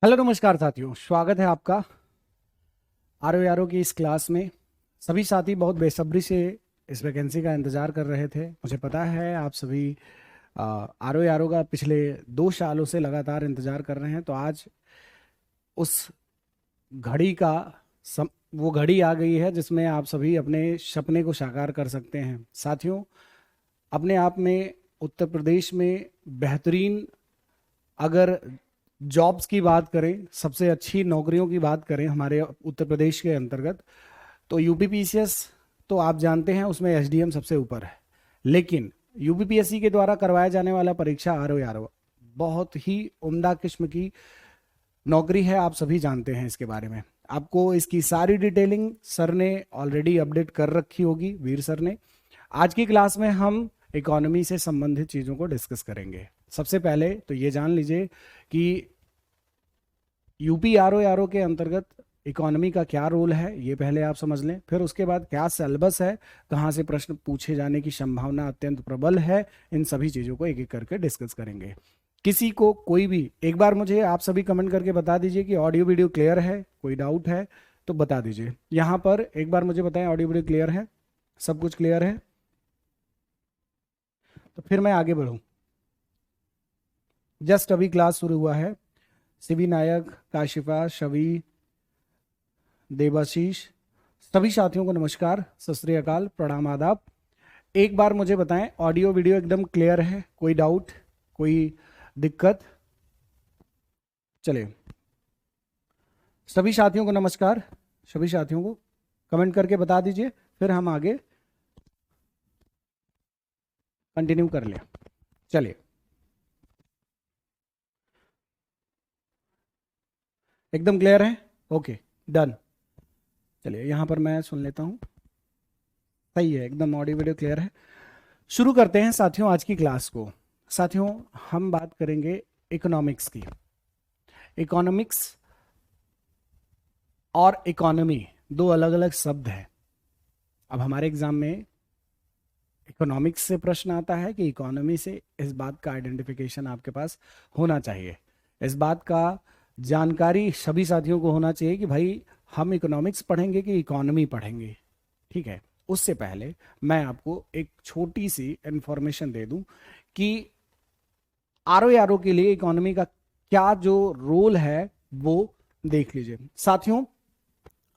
Hello नमस्कार साथियों, स्वागत है आपका आरो यारो की इस क्लास में। सभी साथी बहुत बेसब्री से इस वैकेंसी का इंतज़ार कर रहे थे। मुझे पता है आप सभी आरो यारो का पिछले 2 सालों से लगातार इंतज़ार कर रहे हैं। तो आज उस घड़ी का वो घड़ी आ गई है जिसमें आप सभी अपने सपने को साकार कर सकते हैं। साथियों, अपने आप में उत्तर प्रदेश में बेहतरीन, अगर जॉब्स की बात करें, सबसे अच्छी नौकरियों की बात करें हमारे उत्तर प्रदेश के अंतर्गत, तो यूपीपीसीएस तो आप जानते हैं उसमें एसडीएम सबसे ऊपर है। लेकिन यूपीपीएससी के द्वारा करवाया जाने वाला परीक्षा आर ओ यारो बहुत ही उम्दा किस्म की नौकरी है। आप सभी जानते हैं इसके बारे में। आपको इसकी सारी डिटेलिंग सर ने ऑलरेडी अपडेट कर रखी होगी, वीर सर ने। आज की क्लास में हम इकोनॉमी से संबंधित चीज़ों को डिस्कस करेंगे। सबसे पहले तो ये जान लीजिए कि यूपी आर ओ के अंतर्गत इकोनॉमी का क्या रोल है, ये पहले आप समझ लें। फिर उसके बाद क्या सिलेबस है, कहाँ से प्रश्न पूछे जाने की संभावना अत्यंत प्रबल है, इन सभी चीज़ों को एक एक करके डिस्कस करेंगे। किसी को कोई भी एक बार मुझे आप सभी कमेंट करके बता दीजिए कि ऑडियो वीडियो क्लियर है। कोई डाउट है तो बता दीजिए। यहाँ पर एक बार मुझे बताएं ऑडियो वीडियो क्लियर है, सब कुछ क्लियर है, तो फिर मैं आगे बढ़ूँ। जस्ट अभी क्लास शुरू हुआ है। शिवी नायक, काशिफा, शवि, देवाशीष, सभी साथियों को नमस्कार, सत श्री अकाल, प्रणाम, आदाब। एक बार मुझे बताएं ऑडियो वीडियो एकदम क्लियर है, कोई डाउट, कोई दिक्कत? चलिए, सभी साथियों को नमस्कार। सभी साथियों को कमेंट करके बता दीजिए, फिर हम आगे कंटिन्यू कर लें। चलिए, एकदम क्लियर है? Okay, done. चलिए यहाँ पर मैं सुन लेता हूँ। सही है, एकदम ऑडियो वीडियो क्लियर है। शुरू करते हैं साथियों आज की क्लास को। साथियों, हम बात करेंगे इकोनॉमिक्स की। इकोनॉमिक्स और इकोनॉमी दो अलग अलग शब्द हैं। अब हमारे एग्जाम में इकोनॉमिक्स से प्रश्न आता है कि इकोनॉमी से, इस बात का आइडेंटिफिकेशन आपके पास होना चाहिए। इस बात का जानकारी सभी साथियों को होना चाहिए कि भाई हम इकोनॉमिक्स पढ़ेंगे कि इकोनॉमी पढ़ेंगे। ठीक है, उससे पहले मैं आपको एक छोटी सी इंफॉर्मेशन दे दूं कि आर ओ के लिए इकोनॉमी का क्या जो रोल है वो देख लीजिए। साथियों,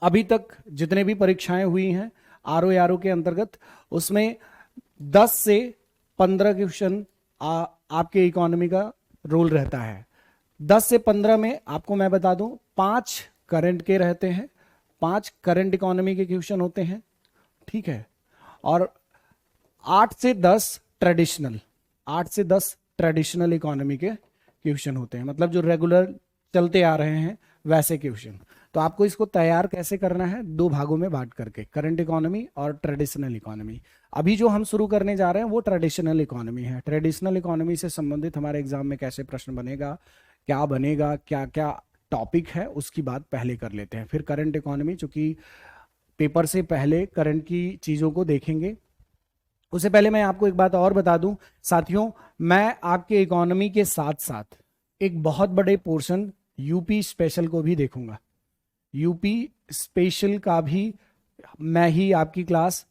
अभी तक जितने भी परीक्षाएं हुई हैं आर ओ के अंतर्गत, उसमें 10 से 15 क्वेश्चन आपके इकोनॉमी का रोल रहता है। 10 से 15 में आपको मैं बता दूं 5 करंट के रहते हैं, 5 करंट इकोनॉमी के क्वेश्चन होते हैं। ठीक है, और 8 से 10 ट्रेडिशनल, 8 से 10 ट्रेडिशनल इकोनॉमी के क्वेश्चन होते हैं, मतलब जो रेगुलर चलते आ रहे हैं वैसे क्वेश्चन। तो आपको इसको तैयार कैसे करना है, दो भागों में बांट करके, करंट इकोनॉमी और ट्रेडिशनल इकोनॉमी। अभी जो हम शुरू करने जा रहे हैं वो ट्रेडिशनल इकोनॉमी है। ट्रेडिशनल इकोनॉमी से संबंधित हमारे एग्जाम में कैसे प्रश्न बनेगा, क्या बनेगा, क्या क्या टॉपिक है, उसकी बात पहले कर लेते हैं। फिर करंट इकोनॉमी, चूंकि पेपर से पहले करंट की चीज़ों को देखेंगे। उससे पहले मैं आपको एक बात और बता दूं साथियों, मैं आपके इकोनॉमी के साथ साथ एक बहुत बड़े पोर्शन यूपी स्पेशल को भी देखूंगा। यूपी स्पेशल का भी मैं ही आपकी क्लास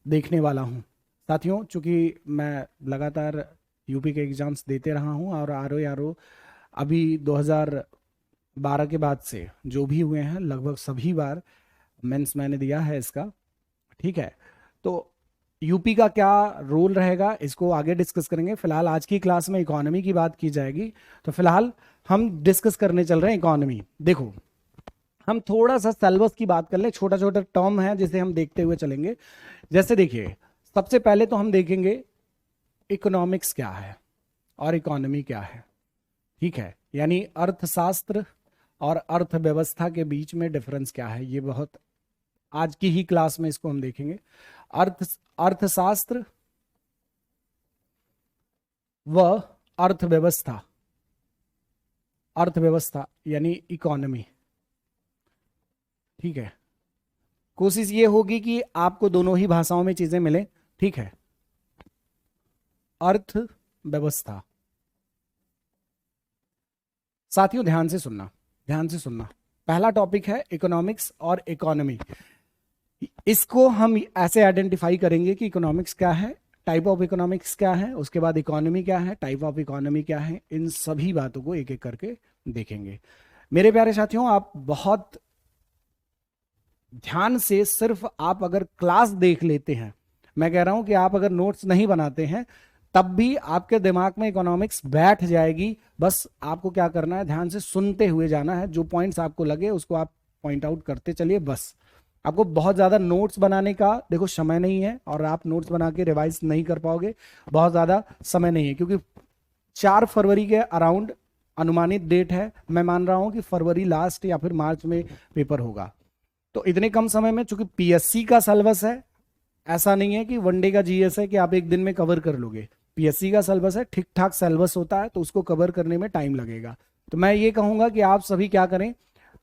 देखने वाला हूं। साथियों, चूंकि मैं लगातार यूपी के एग्जाम्स देते रहा हूं और आर ओ अभी 2012 के बाद से जो भी हुए हैं लगभग सभी बार मेंस मैंने दिया है इसका। ठीक है, तो यूपी का क्या रोल रहेगा इसको आगे डिस्कस करेंगे। फिलहाल आज की क्लास में इकोनॉमी की बात की जाएगी। तो फिलहाल हम डिस्कस करने चल रहे हैं इकोनॉमी। देखो, हम थोड़ा सा सिलेबस की बात कर ले, छोटा छोटा टर्म है जिसे हम देखते हुए चलेंगे। जैसे देखिए, सबसे पहले तो हम देखेंगे इकोनॉमिक्स क्या है और इकोनॉमी क्या है। ठीक है, यानी अर्थशास्त्र और अर्थव्यवस्था के बीच में डिफरेंस क्या है, ये बहुत आज की ही क्लास में इसको हम देखेंगे। अर्थशास्त्र व अर्थव्यवस्था, अर्थव्यवस्था यानी इकोनॉमी। ठीक है, कोशिश ये होगी कि आपको दोनों ही भाषाओं में चीजें मिले। ठीक है, अर्थव्यवस्था। साथियों ध्यान से सुनना, ध्यान से सुनना। पहला टॉपिक है इकोनॉमिक्स और इकोनॉमी। इसको हम ऐसे आइडेंटिफाई करेंगे कि इकोनॉमिक्स क्या है, टाइप ऑफ इकोनॉमिक्स क्या है, उसके बाद इकोनॉमी क्या है, टाइप ऑफ इकोनॉमी क्या है, इन सभी बातों को एक एक करके देखेंगे। मेरे प्यारे साथियों, आप बहुत ध्यान से, सिर्फ आप अगर क्लास देख लेते हैं, मैं कह रहा हूं कि आप अगर नोट्स नहीं बनाते हैं तब भी आपके दिमाग में इकोनॉमिक्स बैठ जाएगी। बस आपको क्या करना है, ध्यान से सुनते हुए जाना है, जो पॉइंट्स आपको लगे उसको आप पॉइंट आउट करते चलिए। बस आपको बहुत ज़्यादा नोट्स बनाने का देखो समय नहीं है, और आप नोट्स बना के रिवाइज नहीं कर पाओगे, बहुत ज़्यादा समय नहीं है, क्योंकि 4 फरवरी के अराउंड अनुमानित डेट है। मैं मान रहा हूं कि फरवरी लास्ट या फिर मार्च में पेपर होगा। तो इतने कम समय में, चूंकि पीएससी का सिलेबस है, ऐसा नहीं है कि वनडे का जीएस है कि आप एक दिन में कवर कर लोगे। पीएससी का सिलेबस है, ठीक ठाक सिलेबस होता है, तो उसको कवर करने में टाइम लगेगा। तो मैं ये कहूंगा कि आप सभी क्या करें,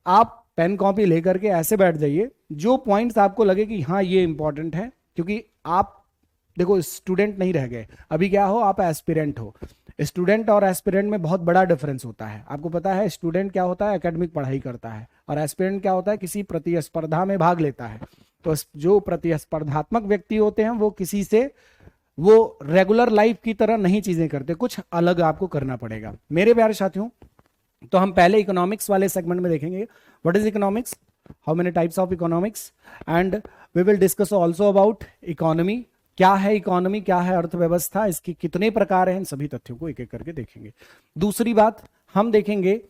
आप पेन कॉपी लेकर के ऐसे बैठ जाइए, जो पॉइंट्स आपको लगे कि हाँ ये इंपॉर्टेंट है, क्योंकि आप देखो स्टूडेंट नहीं रह गए, अभी क्या हो, आप एस्पिरेंट हो। स्टूडेंट और एस्पिरेंट में बहुत बड़ा डिफरेंस होता है। आपको पता है स्टूडेंट क्या होता है, एकेडमिक पढ़ाई करता है, और एस्पिरेंट क्या होता है, किसी प्रतिस्पर्धा में भाग लेता है। तो जो प्रतिस्पर्धात्मक व्यक्ति होते हैं वो किसी से, वो रेगुलर लाइफ की तरह नहीं चीजें करते, कुछ अलग आपको करना पड़ेगा। मेरे प्यारे साथियों, तो हम पहले इकोनॉमिक्स वाले सेगमेंट में देखेंगे what is economics, how many types of economics, and we will discuss also about economy. क्या है इकोनॉमी, क्या है अर्थव्यवस्था, इसके कितने प्रकार हैं, इन सभी तथ्यों को एक एक करके देखेंगे। दूसरी बात, हम देखेंगे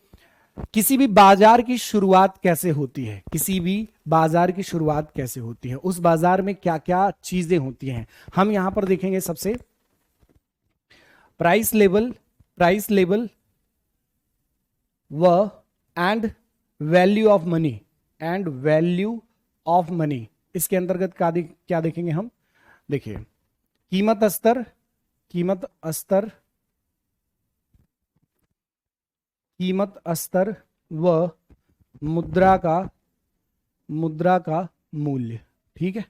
किसी भी बाजार की शुरुआत कैसे होती है, किसी भी बाजार की शुरुआत कैसे होती है, उस बाजार में क्या क्या चीजें होती हैं। हम यहां पर देखेंगे सबसे प्राइस लेवल व and value of money, and value of money. इसके अंतर्गत क्या देखेंगे हम, देखिए कीमत स्तर व मुद्रा का मूल्य। ठीक है,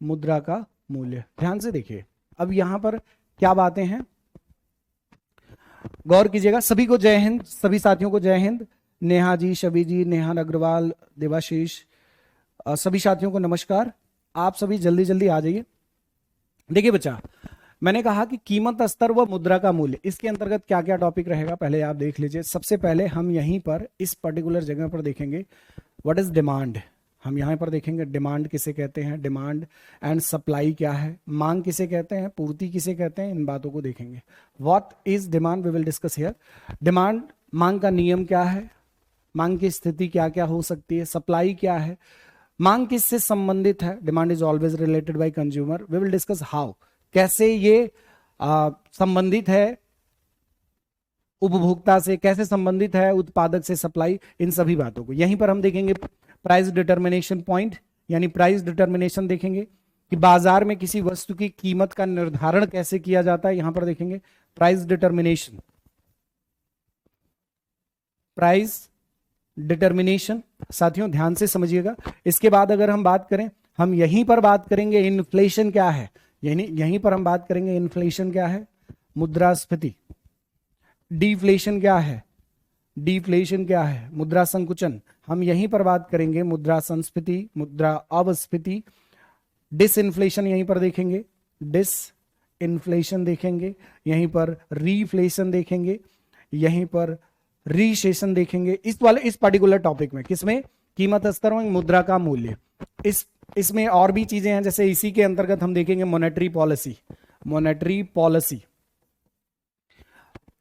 मुद्रा का मूल्य, ध्यान से देखिए। अब यहां पर क्या बातें हैं, गौर कीजिएगा। सभी को जय हिंद, सभी साथियों को जय हिंद। नेहा जी, शबी जी, नेहा अग्रवाल, देवाशीष, सभी साथियों को नमस्कार। आप सभी जल्दी जल्दी आ जाइए। देखिए बच्चा, मैंने कहा कि कीमत स्तर व मुद्रा का मूल्य, इसके अंतर्गत क्या क्या टॉपिक रहेगा पहले आप देख लीजिए। सबसे पहले हम यहीं पर इस पर्टिकुलर जगह पर देखेंगे व्हाट इज डिमांड। हम यहां पर देखेंगे डिमांड किसे कहते हैं, डिमांड एंड सप्लाई क्या है, मांग किसे कहते हैं, पूर्ति किसे कहते हैं, इन बातों को देखेंगे। What is demand, we will discuss here. Demand, मांग का नियम क्या है, मांग की स्थिति क्या क्या हो सकती है, सप्लाई क्या है, मांग किससे संबंधित है, demand is always related by consumer, we will discuss how, कैसे ये संबंधित है उपभोक्ता से, कैसे संबंधित है उत्पादक से सप्लाई, इन सभी बातों को। यहीं पर हम देखेंगे प्राइस डिटर्मिनेशन पॉइंट, यानी प्राइस डिटर्मिनेशन देखेंगे कि बाजार में किसी वस्तु की कीमत का निर्धारण कैसे किया जाता है। यहां पर देखेंगे प्राइस डिटर्मिनेशन, प्राइस डिटर्मिनेशन। साथियों ध्यान से समझिएगा। इसके बाद अगर हम बात करें, हम यहीं पर बात करेंगे इन्फ्लेशन क्या है, यानी यहीं पर हम बात करेंगे इन्फ्लेशन क्या है, मुद्रास्फीति। डिफ्लेशन क्या है, डिफ्लेशन क्या है, मुद्रा संकुचन। हम यहीं पर बात करेंगे मुद्रा संस्फीति, मुद्रा अपस्फीति। डिसइंफ्लेशन यहीं पर देखेंगे, डिस इन्फ्लेशन देखेंगे, यहीं पर रीफ्लेशन देखेंगे, यहीं पर रीसेशन देखेंगे। इस पर्टिकुलर टॉपिक में, किसमें, कीमत स्तर में मुद्रा का मूल्य। इसमें और भी चीजें हैं, जैसे इसी के अंतर्गत हम देखेंगे मॉनेटरी पॉलिसी, मॉनेटरी पॉलिसी,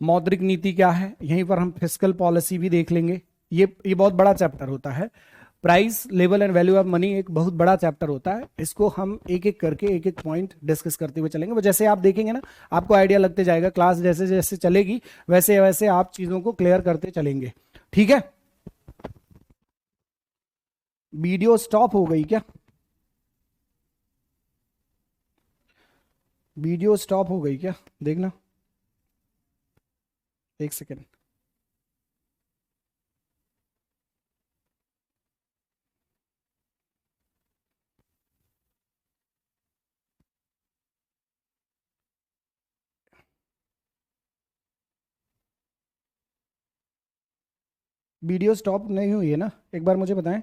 मौद्रिक नीति क्या है, यहीं पर हम फिस्कल पॉलिसी भी देख लेंगे। ये बहुत बड़ा चैप्टर होता है। Price level and value of money एक बहुत बड़ा चैप्टर होता है, इसको हम एक एक करके एक एक पॉइंट डिस्कस करते हुए चलेंगे। वो जैसे आप देखेंगे ना, आपको आइडिया लगते जाएगा, क्लास जैसे जैसे चलेगी वैसे वैसे आप चीजों को क्लियर करते चलेंगे। ठीक है, वीडियो स्टॉप हो गई क्या, वीडियो स्टॉप हो गई क्या, देखना एक सेकेंड। वीडियो स्टॉप नहीं हुई है ना, एक बार मुझे बताएं।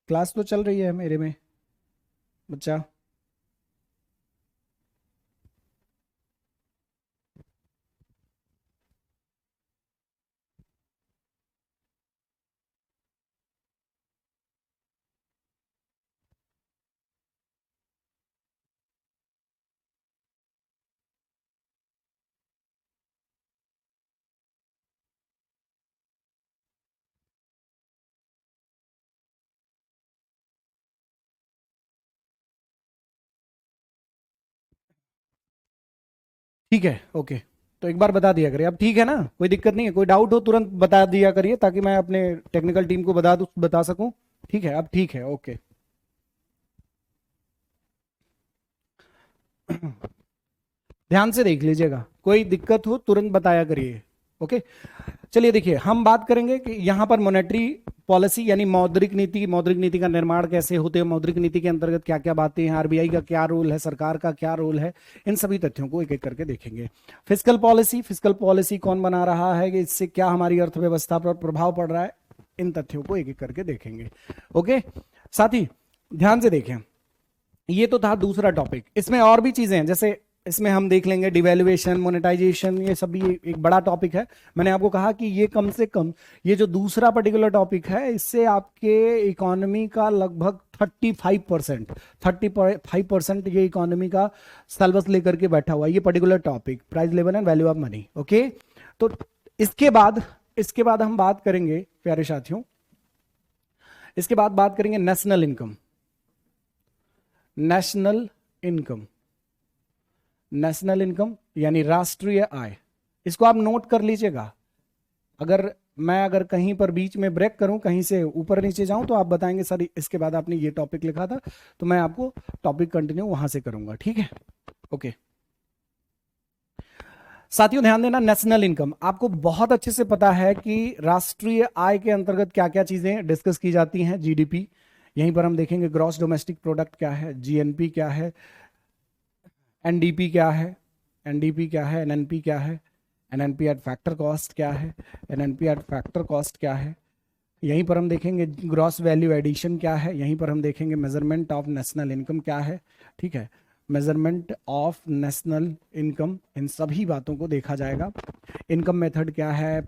क्लास तो चल रही है मेरे में बच्चा। ठीक है, ओके। तो एक बार बता दिया करिए, अब ठीक है ना, कोई दिक्कत नहीं है, कोई डाउट हो तुरंत बता दिया करिए ताकि मैं अपने टेक्निकल टीम को बता सकूं। ठीक है, अब ठीक है, ओके। ध्यान से देख लीजिएगा, कोई दिक्कत हो तुरंत बताया करिए। ओके, चलिए देखिए, हम बात करेंगे कि यहाँ पर मॉनेटरी पॉलिसी यानी मौद्रिक नीति का निर्माण कैसे होते हैं, मौद्रिक नीति के अंतर्गत क्या क्या बातें हैं, आरबीआई का क्या रोल है, सरकार का क्या रोल है, इन सभी तथ्यों को एक एक करके देखेंगे। फिजिकल पॉलिसी कौन बना रहा है, कि इससे क्या हमारी अर्थव्यवस्था पर प्रभाव पड़ रहा है, इन तथ्यों को एक एक करके देखेंगे। ओके, साथ ही ध्यान से देखें, ये तो था दूसरा टॉपिक, इसमें और भी चीजें हैं, जैसे इसमें हम देख लेंगे डिवैल्यूएशन, मोनेटाइजेशन, ये सब भी एक बड़ा टॉपिक है। मैंने आपको कहा कि ये कम से कम, ये जो दूसरा पर्टिकुलर टॉपिक है, इससे आपके इकोनॉमी का लगभग 35% ये इकोनॉमी का सिलेबस लेकर के बैठा हुआ है, ये particular topic, price level and value of money. Okay, तो इसके बाद हम बात करेंगे प्यारे साथियों, इसके बाद बात करेंगे national income. National income, national income यानी राष्ट्रीय आय, इसको आप नोट कर लीजिएगा। अगर कहीं पर बीच में ब्रेक करूं, कहीं से ऊपर नीचे जाऊं, तो आप बताएंगे सर इसके बाद आपने ये टॉपिक लिखा था, तो मैं आपको टॉपिक कंटिन्यू वहां से करूंगा। ठीक है, ओके। साथियों ध्यान देना, नेशनल इनकम आपको बहुत अच्छे से पता है कि राष्ट्रीय आय के अंतर्गत क्या क्या चीजें डिस्कस की जाती हैं। जीडीपी, यहीं पर हम देखेंगे ग्रॉस डोमेस्टिक प्रोडक्ट क्या है, जीएनपी क्या है, एनडीपी क्या है, एनडीपी क्या है, एनएनपी क्या है, एनएनपी एट फैक्टर कॉस्ट क्या है, एनएनपी एट फैक्टर कॉस्ट क्या है। यहीं पर हम देखेंगे ग्रॉस वैल्यू एडिशन क्या है, यहीं पर हम देखेंगे मेजरमेंट ऑफ नेशनल इनकम क्या है। ठीक है, मेजरमेंट ऑफ नेशनल इनकम, इन सभी बातों को देखा जाएगा। इनकम मेथड क्या है,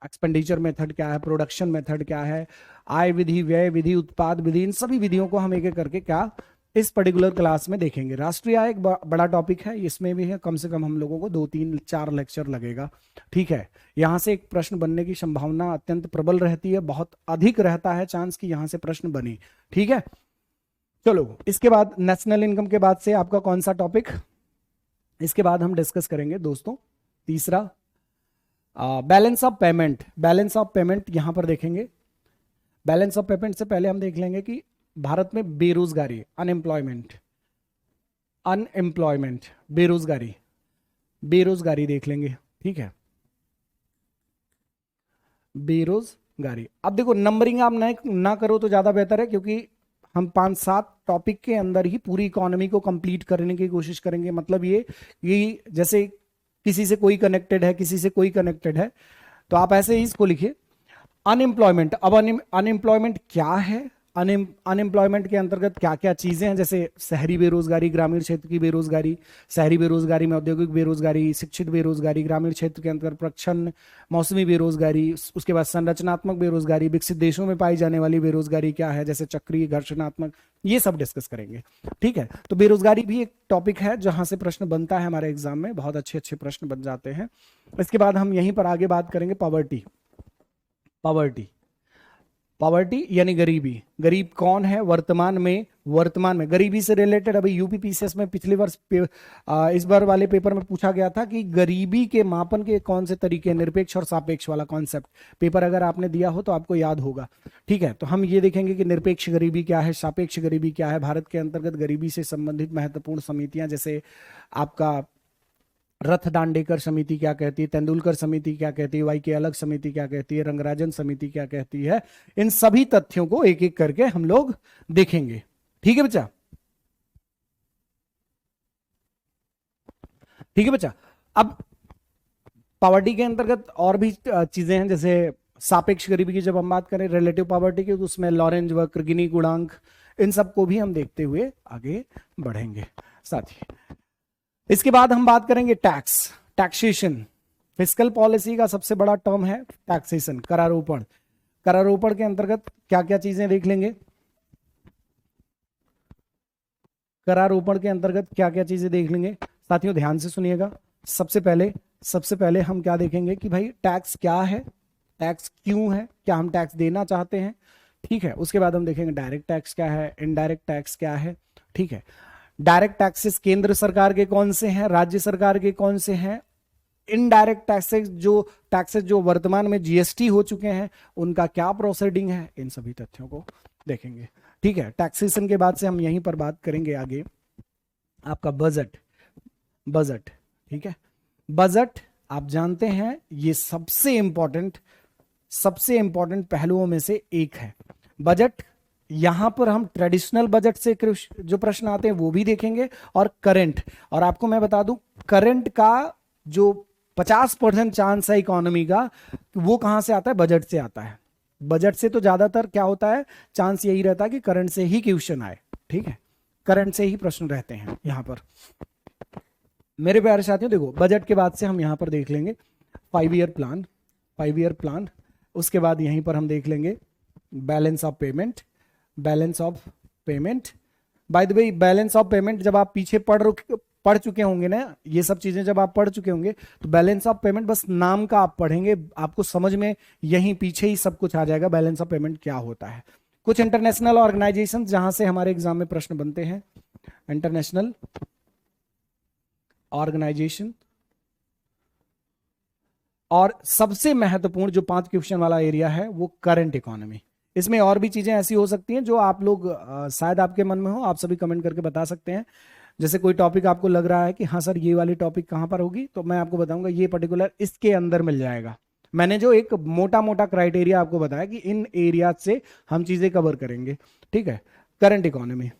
एक्सपेंडिचर मेथड क्या है, प्रोडक्शन मेथड क्या है, आय विधि, व्यय विधि, उत्पाद विधि, इन सभी विधियों को हम एक एक करके क्या इस पर्टिकुलर क्लास में देखेंगे। राष्ट्रीय आय एक बड़ा टॉपिक है, इसमें भी है कम से कम हम लोगों को 2 3 4 लेक्चर लगेगा। ठीक है, यहां से एक प्रश्न बनने की संभावना अत्यंत प्रबल रहती है, बहुत अधिक रहता है चांस कि यहां से प्रश्न बने। ठीक है, चलो इसके बाद नेशनल इनकम के बाद से आपका कौन सा टॉपिक, इसके बाद हम डिस्कस करेंगे दोस्तों, तीसरा balance of payment. Balance of payment यहां पर देखेंगे। बैलेंस ऑफ पेमेंट से पहले हम देख लेंगे कि भारत में बेरोजगारी, अनएम्प्लॉयमेंट, अनएम्प्लॉयमेंट, बेरोजगारी, बेरोजगारी देख लेंगे। ठीक है, बेरोजगारी। अब देखो नंबरिंग आप ना करो तो ज्यादा बेहतर है, क्योंकि हम 5 7 टॉपिक के अंदर ही पूरी इकोनॉमी को कंप्लीट करने की कोशिश करेंगे। मतलब ये कि जैसे किसी से कोई कनेक्टेड है, किसी से कोई कनेक्टेड है, तो आप ऐसे ही इसको लिखिए अनएम्प्लॉयमेंट। अब अनएम्प्लॉयमेंट क्या है, अनएम्प्लॉयमेंट के अंतर्गत क्या क्या चीजें हैं, जैसे शहरी बेरोजगारी, ग्रामीण क्षेत्र की बेरोजगारी, शहरी बेरोजगारी में औद्योगिक बेरोजगारी, शिक्षित बेरोजगारी, ग्रामीण क्षेत्र के अंतर्गत प्रच्छन्न मौसमी बेरोजगारी, उसके बाद संरचनात्मक बेरोजगारी, विकसित देशों में पाई जाने वाली बेरोजगारी क्या है, जैसे चक्रीय, घर्षणात्मक, ये सब डिस्कस करेंगे। ठीक है, तो बेरोजगारी भी एक टॉपिक है जहां से प्रश्न बनता है हमारे एग्जाम में, बहुत अच्छे अच्छे प्रश्न बन जाते हैं। इसके बाद हम यहीं पर आगे बात करेंगे पॉवर्टी। पॉवर्टी, पॉवर्टी यानी गरीबी। गरीब कौन है वर्तमान में, वर्तमान में गरीबी से रिलेटेड अभी यूपी पीसीएस में पिछले वर्ष इस बार वाले पेपर में पूछा गया था कि गरीबी के मापन के कौन से तरीके, निरपेक्ष और सापेक्ष वाला कॉन्सेप्ट पेपर अगर आपने दिया हो तो आपको याद होगा। ठीक है, तो हम ये देखेंगे कि निरपेक्ष गरीबी क्या है, सापेक्ष गरीबी क्या है, भारत के अंतर्गत गरीबी से संबंधित महत्वपूर्ण समितियां, जैसे आपका रथ दांडेकर समिति क्या कहती है, तेंदुलकर समिति क्या कहती है, वाई के अलग समिति क्या कहती है, रंगराजन समिति क्या कहती है, इन सभी तथ्यों को एक एक करके हम लोग देखेंगे। ठीक है बच्चा, ठीक है बच्चा। अब पॉवर्टी के अंतर्गत और भी चीजें हैं, जैसे सापेक्ष गरीबी की जब हम बात करें, रिलेटिव पॉवर्टी की, तो उसमें लॉरेंज वक्र, गिनी गुणांक, इन सबको भी हम देखते हुए आगे बढ़ेंगे साथी। इसके बाद हम बात करेंगे टैक्स, टैक्सेशन। फिस्कल पॉलिसी का सबसे बड़ा टर्म है टैक्सेशन, करारोपण। करारोपण के अंतर्गत क्या क्या चीजें देख लेंगे, करारोपण के अंतर्गत क्या क्या चीजें देख लेंगे साथियों, ध्यान से सुनिएगा। सबसे पहले हम क्या देखेंगे कि भाई टैक्स क्या है, टैक्स क्यों है, क्या हम टैक्स देना चाहते हैं, ठीक है। उसके बाद हम देखेंगे डायरेक्ट टैक्स क्या है, इनडायरेक्ट टैक्स क्या है, ठीक है। डायरेक्ट टैक्सेस केंद्र सरकार के कौन से हैं, राज्य सरकार के कौन से हैं, इनडायरेक्ट टैक्सेस जो वर्तमान में जीएसटी हो चुके हैं उनका क्या प्रोसीडिंग है, इन सभी तथ्यों को देखेंगे, ठीक है। टैक्सेशन के बाद से हम यहीं पर बात करेंगे आगे आपका बजट, बजट, ठीक है। बजट आप जानते हैं ये सबसे इंपॉर्टेंट पहलुओं में से एक है बजट। यहां पर हम ट्रेडिशनल बजट से जो प्रश्न आते हैं वो भी देखेंगे, और करंट। और आपको मैं बता दूं, करंट का जो 50% चांस है इकोनॉमी का, वो कहां से आता है, बजट से आता है। बजट से तो ज्यादातर क्या होता है, चांस यही रहता है कि करंट से ही क्वेश्चन आए, ठीक है, करंट से ही प्रश्न रहते हैं यहां पर। मेरे प्यारे साथियों देखो, बजट के बाद से हम यहां पर देख लेंगे 5 ईयर प्लान, 5 ईयर प्लान। उसके बाद यहीं पर हम देख लेंगे balance of payment, balance of payment. By the way, balance of payment जब आप पीछे पढ़ चुके होंगे ना, ये सब चीजें जब आप पढ़ चुके होंगे, तो बैलेंस ऑफ पेमेंट बस नाम का आप पढ़ेंगे, आपको समझ में यहीं पीछे ही सब कुछ आ जाएगा, बैलेंस ऑफ पेमेंट क्या होता है। कुछ इंटरनेशनल ऑर्गेनाइजेशन जहां से हमारे एग्जाम में प्रश्न बनते हैं, इंटरनेशनल ऑर्गेनाइजेशन। और सबसे महत्वपूर्ण जो 5 क्वेश्चन वाला एरिया है वो करंट इकोनॉमी। इसमें और भी चीजें ऐसी हो सकती हैं जो आप लोग शायद आपके मन में हो, आप सभी कमेंट करके बता सकते हैं। जैसे कोई टॉपिक आपको लग रहा है कि हाँ सर ये वाली टॉपिक कहां पर होगी, तो मैं आपको बताऊंगा ये पर्टिकुलर इसके अंदर मिल जाएगा। मैंने जो एक मोटा मोटा क्राइटेरिया आपको बताया कि इन एरिया से हम चीजें कवर करेंगे, ठीक है। Current economy.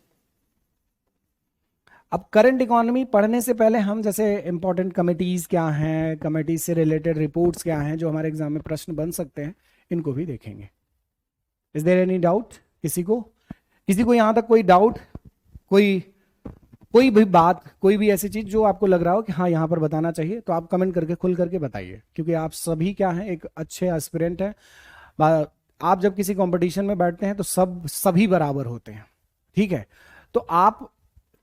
अब करंट इकोनॉमी पढ़ने से पहले हम जैसे इंपॉर्टेंट कमिटीज क्या हैं, कमिटीज से रिलेटेड रिपोर्ट्स क्या हैं जो हमारे एग्जाम में प्रश्न बन सकते हैं, इनको भी देखेंगे। इज देयर एनी डाउट, किसी को यहां तक कोई डाउट, कोई कोई भी बात, कोई भी ऐसी चीज जो आपको लग रहा हो कि हाँ यहां पर बताना चाहिए, तो आप कमेंट करके खुल करके बताइए, क्योंकि आप सभी क्या हैं, एक अच्छे एस्पिरेंट हैं। आप जब किसी कंपटीशन में बैठते हैं तो सभी बराबर होते हैं, ठीक है। तो आप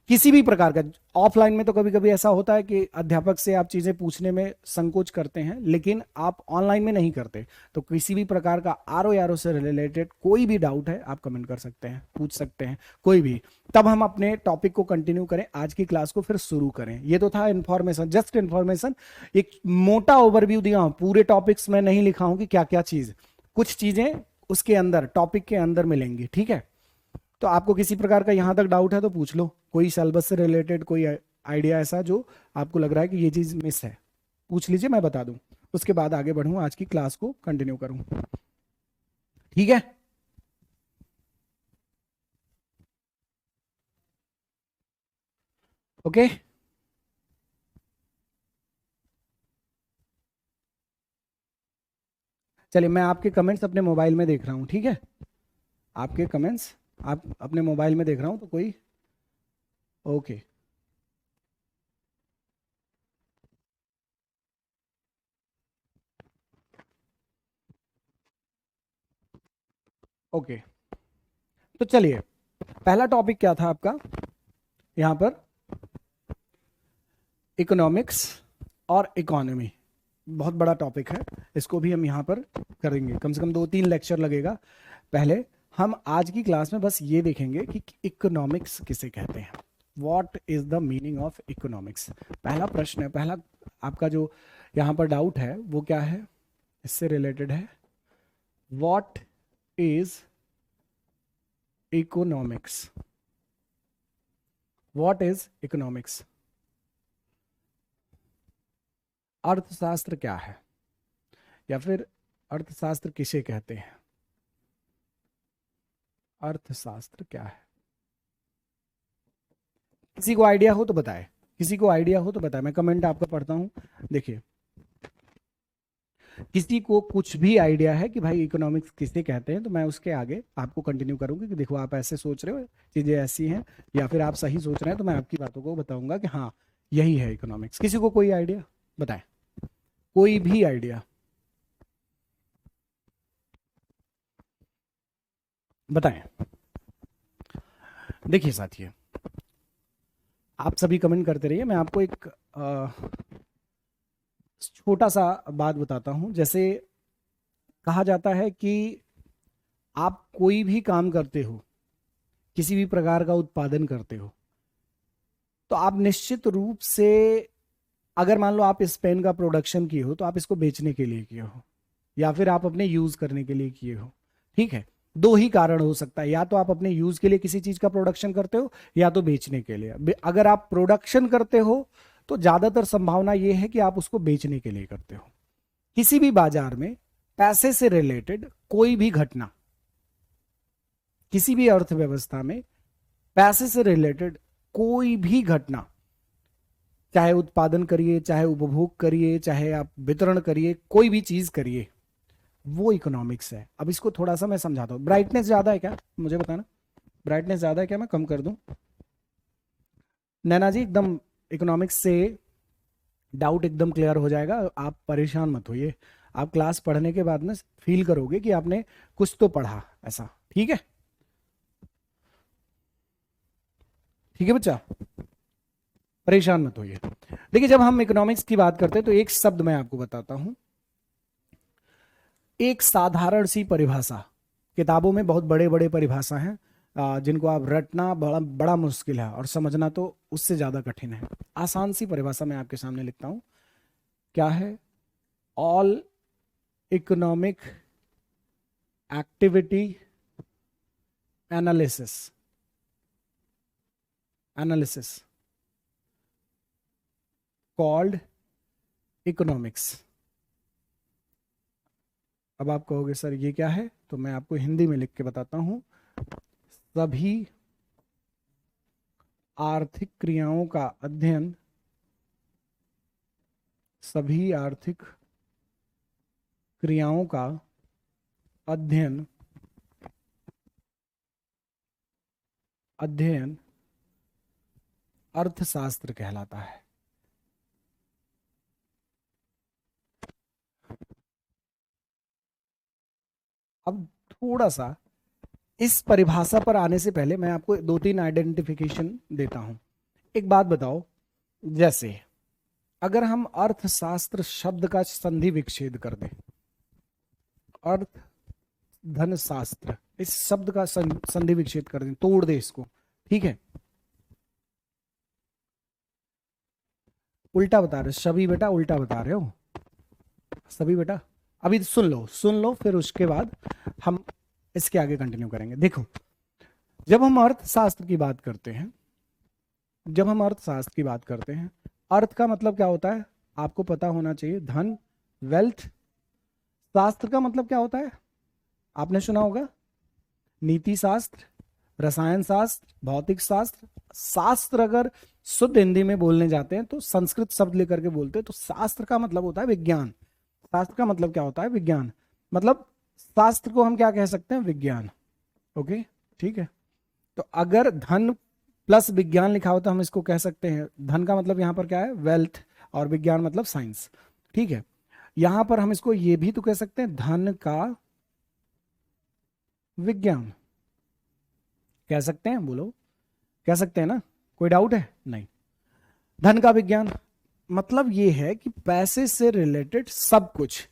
किसी भी प्रकार का, ऑफलाइन में तो कभी कभी ऐसा होता है कि अध्यापक से आप चीजें पूछने में संकोच करते हैं, लेकिन आप ऑनलाइन में नहीं करते। तो किसी भी प्रकार का आरओ यारो से रिलेटेड कोई भी डाउट है आप कमेंट कर सकते हैं, पूछ सकते हैं कोई भी। तब हम अपने टॉपिक को कंटिन्यू करें, आज की क्लास को फिर शुरू करें। ये तो था इन्फॉर्मेशन, जस्ट इन्फॉर्मेशन, एक मोटा ओवरव्यू दिया हूं, पूरे टॉपिक्स में नहीं लिखा हूं कि क्या क्या चीज, कुछ चीजें उसके अंदर टॉपिक के अंदर मिलेंगी, ठीक है। तो आपको किसी प्रकार का यहां तक डाउट है तो पूछ लो, कोई सिलेबस से रिलेटेड कोई आइडिया ऐसा जो आपको लग रहा है कि ये चीज मिस है, पूछ लीजिए, मैं बता दूं। उसके बाद आगे बढ़ूं, आज की क्लास को कंटिन्यू करूं, ठीक है। ओके, चलिए मैं आपके कमेंट्स अपने मोबाइल में देख रहा हूं, ठीक है। आपके कमेंट्स आप अपने मोबाइल में देख रहा हूं, तो कोई, ओके, ओके। तो चलिए, पहला टॉपिक क्या था आपका यहां पर, इकोनॉमिक्स और इकोनॉमी। बहुत बड़ा टॉपिक है, इसको भी हम यहाँ पर करेंगे, कम से कम 2-3 लेक्चर लगेगा। पहले हम आज की क्लास में बस ये देखेंगे कि इकोनॉमिक्स किसे कहते हैं, what is the meaning of economics. पहला प्रश्न है, पहला आपका जो यहाँ पर डाउट है वो क्या है, इससे रिलेटेड है, what is economics, what is economics. अर्थशास्त्र क्या है, या फिर अर्थशास्त्र किसे कहते हैं? अर्थशास्त्र क्या है? किसी को आइडिया हो तो बताए, किसी को आइडिया हो तो बताए, मैं कमेंट आपका पढ़ता हूं। देखिए, किसी को कुछ भी आइडिया है कि भाई इकोनॉमिक्स किसे कहते हैं, तो मैं उसके आगे आपको कंटिन्यू करूंगी कि देखो आप ऐसे सोच रहे हो, चीजें ऐसी हैं, या फिर आप सही सोच रहे हैं, तो मैं आपकी बातों को बताऊंगा कि हाँ यही है इकोनॉमिक्स। किसी को कोई आइडिया बताएं, कोई भी आइडिया बताएं। देखिए साथियों, आप सभी कमेंट करते रहिए, मैं आपको एक छोटा सा बात बताता हूं। जैसे कहा जाता है कि आप कोई भी काम करते हो, किसी भी प्रकार का उत्पादन करते हो, तो आप निश्चित रूप से, अगर मान लो आप इस पेन का प्रोडक्शन किए हो, तो आप इसको बेचने के लिए किए हो, या फिर आप अपने यूज करने के लिए किए हो। ठीक है, दो ही कारण हो सकता है, या तो आप अपने यूज के लिए किसी चीज का प्रोडक्शन करते हो, या तो बेचने के लिए। अगर आप प्रोडक्शन करते हो तो ज्यादातर संभावना यह है कि आप उसको बेचने के लिए करते हो। किसी भी बाजार में पैसे से रिलेटेड कोई भी घटना, किसी भी अर्थव्यवस्था में पैसे से रिलेटेड कोई भी घटना, चाहे उत्पादन करिए, चाहे उपभोग करिए, चाहे आप वितरण करिए, कोई भी चीज करिए, वो इकोनॉमिक्स है। अब इसको थोड़ा सा मैं समझाता हूं। ब्राइटनेस ज्यादा है क्या, मुझे बताना, ब्राइटनेस ज्यादा है क्या, मैं कम कर दूं? नैना जी, एकदम इकोनॉमिक्स से डाउट एकदम क्लियर हो जाएगा, आप परेशान मत होइए। आप क्लास पढ़ने के बाद में फील करोगे कि आपने कुछ तो पढ़ा ऐसा। ठीक है, ठीक है बच्चा, परेशान मत होइए। देखिए, जब हम इकोनॉमिक्स की बात करते हैं तो एक शब्द मैं आपको बताता हूं, एक साधारण सी परिभाषा। किताबों में बहुत बड़े बड़े परिभाषा हैं, जिनको आप रटना बड़ा बड़ा मुश्किल है, और समझना तो उससे ज्यादा कठिन है। आसान सी परिभाषा मैं आपके सामने लिखता हूं। क्या है? All economic activity analysis, analysis called economics. अब आप कहोगे सर ये क्या है, तो मैं आपको हिंदी में लिख के बताता हूं। सभी आर्थिक क्रियाओं का अध्ययन, सभी आर्थिक क्रियाओं का अध्ययन, अध्ययन अर्थशास्त्र कहलाता है। अब थोड़ा सा इस परिभाषा पर आने से पहले मैं आपको दो तीन आइडेंटिफिकेशन देता हूं। एक बात बताओ, जैसे अगर हम अर्थशास्त्र शब्द का संधि विच्छेद कर दें, अर्थ धन शास्त्र, इस शब्द का संधि विच्छेद कर दें, तोड़ दे इसको, ठीक है? उल्टा बता रहे सभी बेटा, उल्टा बता रहे हो सभी बेटा। अभी सुन लो, सुन लो, फिर उसके बाद हम इसके आगे कंटिन्यू करेंगे। देखो, जब हम अर्थशास्त्र की बात करते हैं, जब हम अर्थशास्त्र की बात करते हैं, अर्थ का मतलब क्या होता है आपको पता होना चाहिए, धन, वेल्थ। शास्त्र का मतलब क्या होता है, आपने सुना होगा, नीति शास्त्र, रसायन शास्त्र, भौतिक शास्त्र। शास्त्र अगर शुद्ध हिंदी में बोलने जाते हैं तो संस्कृत शब्द लेकर के बोलते हैं, तो शास्त्र का मतलब होता है विज्ञान। शास्त्र का मतलब क्या होता है, विज्ञान। मतलब शास्त्र को हम क्या कह सकते हैं, विज्ञान। ओके, ठीक है। तो अगर धन प्लस विज्ञान लिखा हो तो हम इसको कह सकते हैं, धन का मतलब यहां पर क्या है, वेल्थ, और विज्ञान मतलब साइंस। ठीक है, यहां पर हम इसको ये भी तो कह सकते हैं, धन का विज्ञान कह सकते हैं, बोलो, कह सकते हैं ना? कोई डाउट है? नहीं। धन का विज्ञान मतलब ये है कि पैसे से रिलेटेड सब कुछ।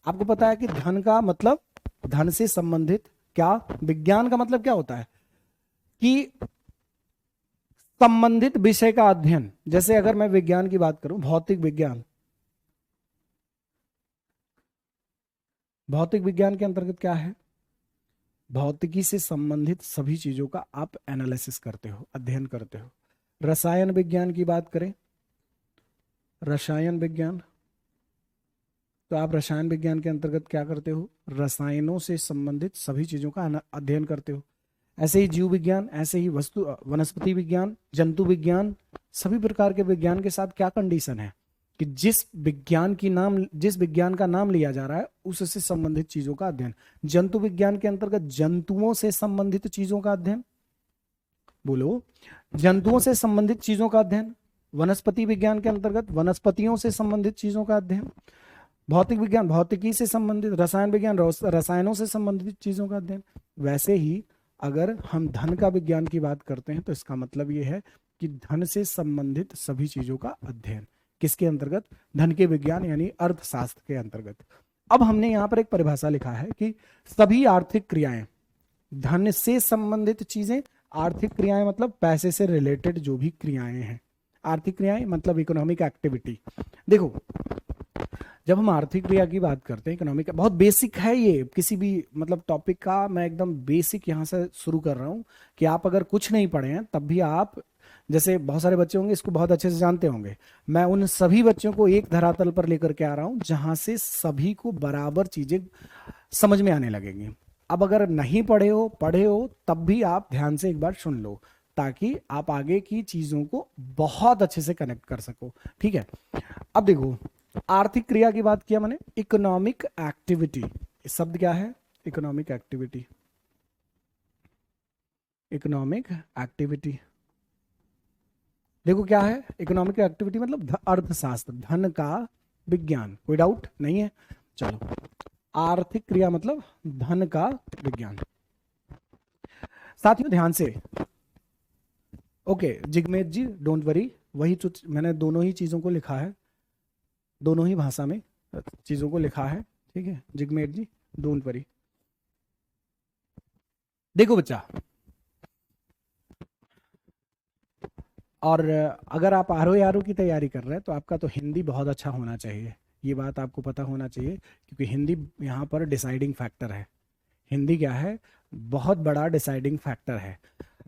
आपको पता है कि धन का मतलब धन से संबंधित क्या, विज्ञान का मतलब क्या होता है कि संबंधित विषय का अध्ययन। जैसे अगर मैं विज्ञान की बात करूं, भौतिक विज्ञान, भौतिक विज्ञान के अंतर्गत क्या है, भौतिकी से संबंधित सभी चीजों का आप एनालिसिस करते हो, अध्ययन करते हो। रसायन विज्ञान की बात करें, रसायन विज्ञान, तो आप रसायन विज्ञान के अंतर्गत क्या करते हो, रसायनों से संबंधित सभी चीजों का अध्ययन करते हो। ऐसे ही जीव विज्ञान, ऐसे ही वनस्पति विज्ञान, जंतु विज्ञान, सभी प्रकार के विज्ञान के साथ क्या कंडीशन है कि जिस विज्ञान का नाम लिया जा रहा है उससे संबंधित चीजों का अध्ययन। जंतु विज्ञान के अंतर्गत जंतुओं से संबंधित चीजों का अध्ययन, बोलो, जंतुओं से संबंधित चीजों का अध्ययन। वनस्पति विज्ञान के अंतर्गत वनस्पतियों से संबंधित चीजों का अध्ययन। भौतिक विज्ञान भौतिकी से संबंधित, रसायन विज्ञान रसायनों से संबंधित चीजों का अध्ययन। वैसे ही अगर हम धन का विज्ञान की बात करते हैं तो इसका मतलब यह है कि धन से संबंधित सभी चीजों का अध्ययन किसके अंतर्गत, धन के विज्ञान यानी अर्थशास्त्र के अंतर्गत। अब हमने यहां पर एक परिभाषा लिखा है कि सभी आर्थिक क्रियाएं, धन से संबंधित चीजें, आर्थिक क्रियाएं मतलब पैसे से रिलेटेड जो भी क्रियाएं हैं, आर्थिक क्रियाएं मतलब इकोनॉमिक एक्टिविटी। देखो, जब हम आर्थिक क्रिया की बात करते हैं, इकोनॉमिक, बहुत बेसिक है ये, किसी भी मतलब टॉपिक का मैं एकदम बेसिक यहां से शुरू कर रहा हूं कि आप अगर कुछ नहीं पढ़े हैं तब भी आप, जैसे बहुत सारे बच्चे होंगे इसको बहुत अच्छे से जानते होंगे, मैं उन सभी बच्चों को एक धरातल पर लेकर के आ रहा हूं जहां से सभी को बराबर चीजें समझ में आने लगेंगी। अब अगर नहीं पढ़े हो तब भी आप ध्यान से एक बार सुन लो ताकि आप आगे की चीजों को बहुत अच्छे से कनेक्ट कर सको, ठीक है। अब देखो, आर्थिक क्रिया की बात किया मैंने, इकोनॉमिक एक्टिविटी, शब्द क्या है, इकोनॉमिक एक्टिविटी, इकोनॉमिक एक्टिविटी। देखो क्या है इकोनॉमिक एक्टिविटी, मतलब अर्थशास्त्र, धन का विज्ञान, कोई डाउट नहीं है। चलो, आर्थिक क्रिया मतलब धन का विज्ञान। साथियों ध्यान से, ओके जिगमेत जी डोंट वरी, वही मैंने दोनों ही चीजों को लिखा है, दोनों ही भाषा में चीजों को लिखा है, ठीक है जिगमेट जी डोंट वरी। देखो बच्चा, और अगर आप आरओ की तैयारी कर रहे हैं तो आपका तो हिंदी बहुत अच्छा होना चाहिए, ये बात आपको पता होना चाहिए, क्योंकि हिंदी यहाँ पर डिसाइडिंग फैक्टर है। हिंदी क्या है, बहुत बड़ा डिसाइडिंग फैक्टर है।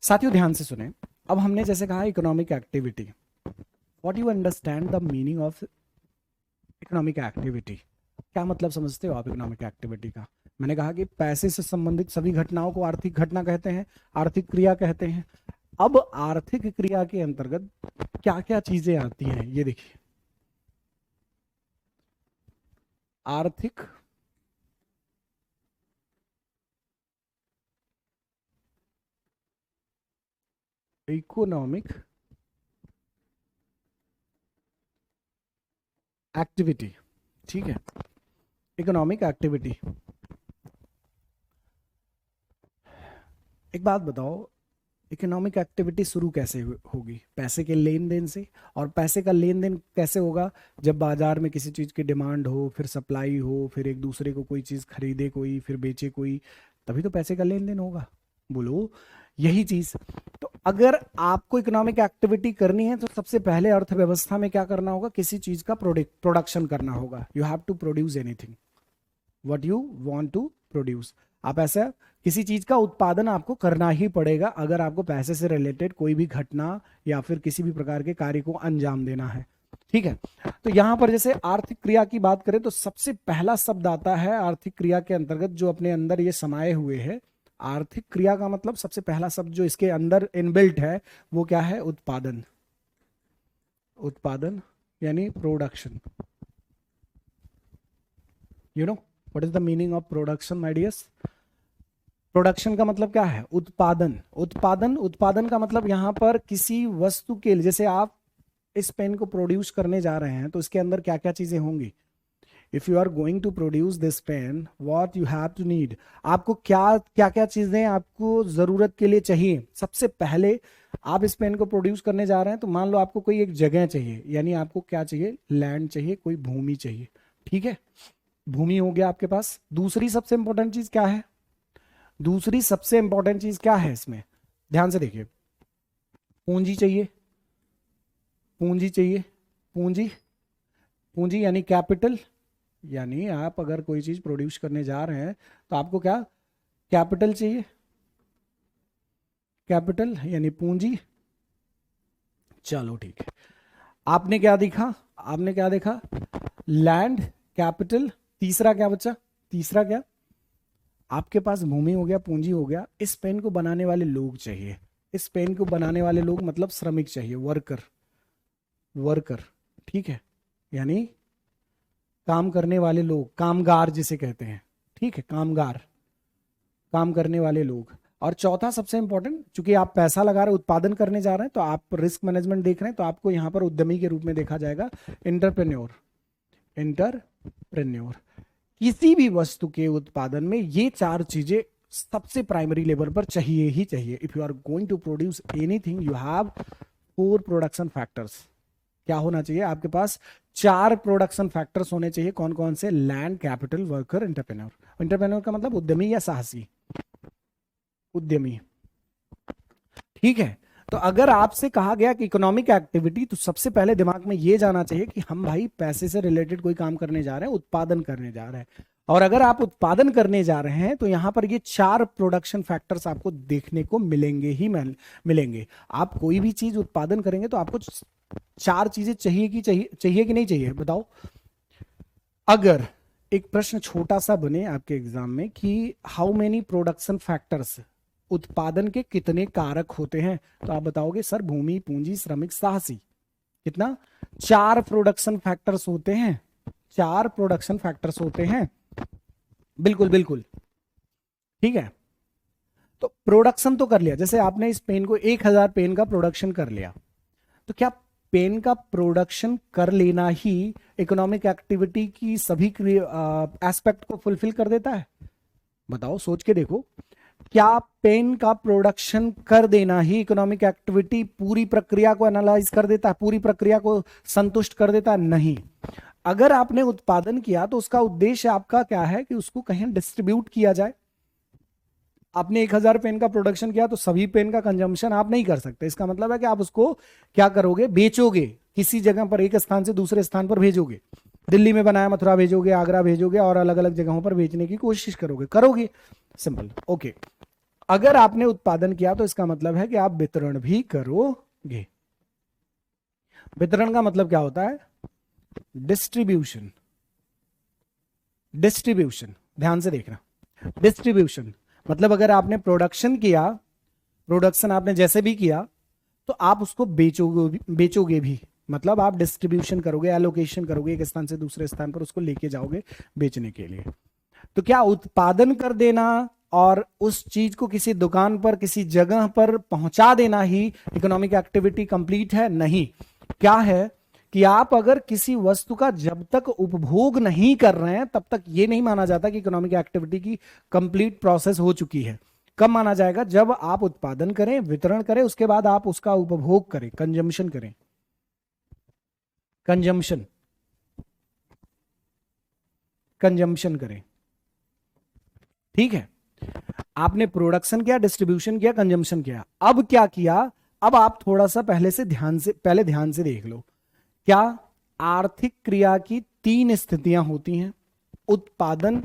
साथियों ध्यान से सुने, अब हमने जैसे कहा economic activity, what you understand the meaning of economic activity, क्या मतलब समझते हो आप इकोनॉमिक एक्टिविटी का। मैंने कहा कि पैसे से संबंधित सभी घटनाओं को आर्थिक घटना कहते हैं, आर्थिक क्रिया कहते हैं। अब आर्थिक क्रिया के अंतर्गत क्या क्या चीजें आती हैं, ये देखिए, आर्थिक इकोनॉमिक एक्टिविटी, ठीक है, इकोनॉमिक एक्टिविटी। एक बात बताओ, इकोनॉमिक एक्टिविटी शुरू कैसे होगी, पैसे के लेन देन से। और पैसे का लेन देन कैसे होगा, जब बाजार में किसी चीज की डिमांड हो, फिर सप्लाई हो, फिर एक दूसरे को कोई चीज खरीदे कोई, फिर बेचे कोई, तभी तो पैसे का लेन देन होगा। बोलो, यही चीज। तो अगर आपको इकोनॉमिक एक्टिविटी करनी है तो सबसे पहले अर्थव्यवस्था में क्या करना होगा, किसी चीज का प्रोडक्शन करना होगा। You have to produce anything what you want to produce. आप ऐसा किसी चीज का उत्पादन आपको करना ही पड़ेगा अगर आपको पैसे से रिलेटेड कोई भी घटना या फिर किसी भी प्रकार के कार्य को अंजाम देना है, ठीक है। तो यहां पर जैसे आर्थिक क्रिया की बात करें तो सबसे पहला शब्द आता है आर्थिक क्रिया के अंतर्गत जो अपने अंदर ये समाये हुए है। आर्थिक क्रिया का मतलब सबसे पहला शब्द जो इसके अंदर इनबिल्ट है वो क्या है, उत्पादन। उत्पादन यानी production. You know what is the meaning of production my dears. Production का मतलब क्या है, उत्पादन। उत्पादन, उत्पादन का मतलब यहां पर किसी वस्तु के लिए, जैसे आप इस पेन को प्रोड्यूस करने जा रहे हैं तो इसके अंदर क्या क्या चीजें होंगी। If you are going to produce this pen, what you have to need, आपको क्या क्या क्या चीजें आपको जरूरत के लिए चाहिए। सबसे पहले आप इस पेन को प्रोड्यूस करने जा रहे हैं तो मान लो आपको कोई एक जगह चाहिए, यानी आपको क्या चाहिए, लैंड चाहिए, कोई भूमि चाहिए, ठीक है। भूमि हो गया आपके पास। दूसरी सबसे इंपॉर्टेंट चीज क्या है, दूसरी सबसे इंपॉर्टेंट चीज क्या है इसमें, ध्यान से देखिए, पूंजी चाहिए। पूंजी चाहिए, पूंजी, पूंजी यानी कैपिटल। यानी आप अगर कोई चीज प्रोड्यूस करने जा रहे हैं तो आपको क्या, कैपिटल चाहिए। कैपिटल यानी पूंजी। चलो ठीक है, आपने क्या देखा, आपने क्या देखा, लैंड कैपिटल, तीसरा क्या बच्चा, तीसरा क्या, आपके पास भूमि हो गया, पूंजी हो गया, इस पेन को बनाने वाले लोग चाहिए, इस पेन को बनाने वाले लोग मतलब श्रमिक चाहिए, वर्कर, वर्कर, ठीक है, यानी काम करने वाले लोग, कामगार जिसे कहते हैं, ठीक है, कामगार, काम करने वाले लोग। और चौथा सबसे इंपॉर्टेंट, चूंकि आप पैसा लगा रहे हैं, उत्पादन करने जा रहे हैं, तो आप रिस्क मैनेजमेंट देख रहे हैं, तो आपको यहां पर उद्यमी के रूप में देखा जाएगा, इंटरप्रेन्योर, इंटरप्रेन्योर। किसी भी वस्तु के उत्पादन में ये चार चीजें सबसे प्राइमरी लेवल पर चाहिए ही चाहिए। If you are going to produce anything you have 4 production factors. क्या होना चाहिए आपके पास, 4 प्रोडक्शन फैक्टर्स होने चाहिए। कौन कौन से, land, capital, worker, entrepreneur. Entrepreneur का मतलब उद्यमी या साहसी, उद्यमी, ठीक है। तो अगर आपसे कहा गया कि इकोनॉमिक एक्टिविटी, तो सबसे पहले दिमाग में ये जाना चाहिए कि हम भाई पैसे से रिलेटेड कोई काम करने जा रहे हैं, उत्पादन करने जा रहे हैं। और अगर आप उत्पादन करने जा रहे हैं तो यहां पर ये 4 प्रोडक्शन फैक्टर्स आपको देखने को मिलेंगे ही मिलेंगे। आप कोई भी चीज उत्पादन करेंगे तो आपको 4 चीजें चाहिए कि नहीं चाहिए, बताओ। अगर एक प्रश्न छोटा सा बने आपके एग्जाम में कि हाउ मेनी प्रोडक्शन फैक्टर्स, उत्पादन के कितने कारक होते हैं, तो आप बताओगे सर भूमि, पूंजी, श्रमिक, साहसी। कितना, 4 प्रोडक्शन फैक्टर्स होते हैं, 4 प्रोडक्शन फैक्टर्स होते हैं, बिल्कुल बिल्कुल, ठीक है। तो प्रोडक्शन तो कर लिया, जैसे आपने इस पेन को 1000 पेन का प्रोडक्शन कर लिया, तो क्या पेन का प्रोडक्शन कर लेना ही इकोनॉमिक एक्टिविटी की सभी एस्पेक्ट को फुलफिल कर देता है? बताओ, सोच के देखो, क्या पेन का प्रोडक्शन कर देना ही इकोनॉमिक एक्टिविटी पूरी प्रक्रिया को एनालाइज कर देता है, पूरी प्रक्रिया को संतुष्ट कर देता है? नहीं। अगर आपने उत्पादन किया तो उसका उद्देश्य आपका क्या है कि उसको कहीं डिस्ट्रीब्यूट किया जाए। आपने 1000 पेन का प्रोडक्शन किया तो सभी पेन का कंजम्पशन आप नहीं कर सकते। इसका मतलब है कि आप उसको क्या करोगे, बेचोगे, किसी जगह पर, एक स्थान से दूसरे स्थान पर भेजोगे। दिल्ली में बनाया मथुरा भेजोगे, आगरा भेजोगे, और अलग अलग जगहों पर बेचने की कोशिश करोगे। Simple, okay. अगर आपने उत्पादन किया तो इसका मतलब है कि आप वितरण भी करोगे। वितरण का मतलब क्या होता है, डिस्ट्रीब्यूशन, डिस्ट्रीब्यूशन, ध्यान से देखना, डिस्ट्रीब्यूशन मतलब अगर आपने प्रोडक्शन किया, प्रोडक्शन आपने जैसे भी किया, तो आप उसको बेचोगे भी, मतलब आप डिस्ट्रीब्यूशन करोगे, एलोकेशन करोगे, एक स्थान से दूसरे स्थान पर उसको लेके जाओगे बेचने के लिए। तो क्या उत्पादन कर देना और उस चीज को किसी दुकान पर, किसी जगह पर पहुंचा देना ही इकोनॉमिक एक्टिविटी कंप्लीट है? नहीं। क्या है कि आप अगर किसी वस्तु का जब तक उपभोग नहीं कर रहे हैं तब तक ये नहीं माना जाता कि इकोनॉमिक एक्टिविटी की कंप्लीट प्रोसेस हो चुकी है। कब माना जाएगा, जब आप उत्पादन करें, वितरण करें, उसके बाद आप उसका उपभोग करें, कंजम्पशन करें, कंजम्पशन, कंजम्पशन करें, ठीक है। आपने प्रोडक्शन किया, डिस्ट्रीब्यूशन किया, कंजम्पशन किया, अब क्या किया, अब आप थोड़ा सा पहले ध्यान से देख लो। क्या आर्थिक क्रिया की 3 स्थितियां होती हैं? उत्पादन,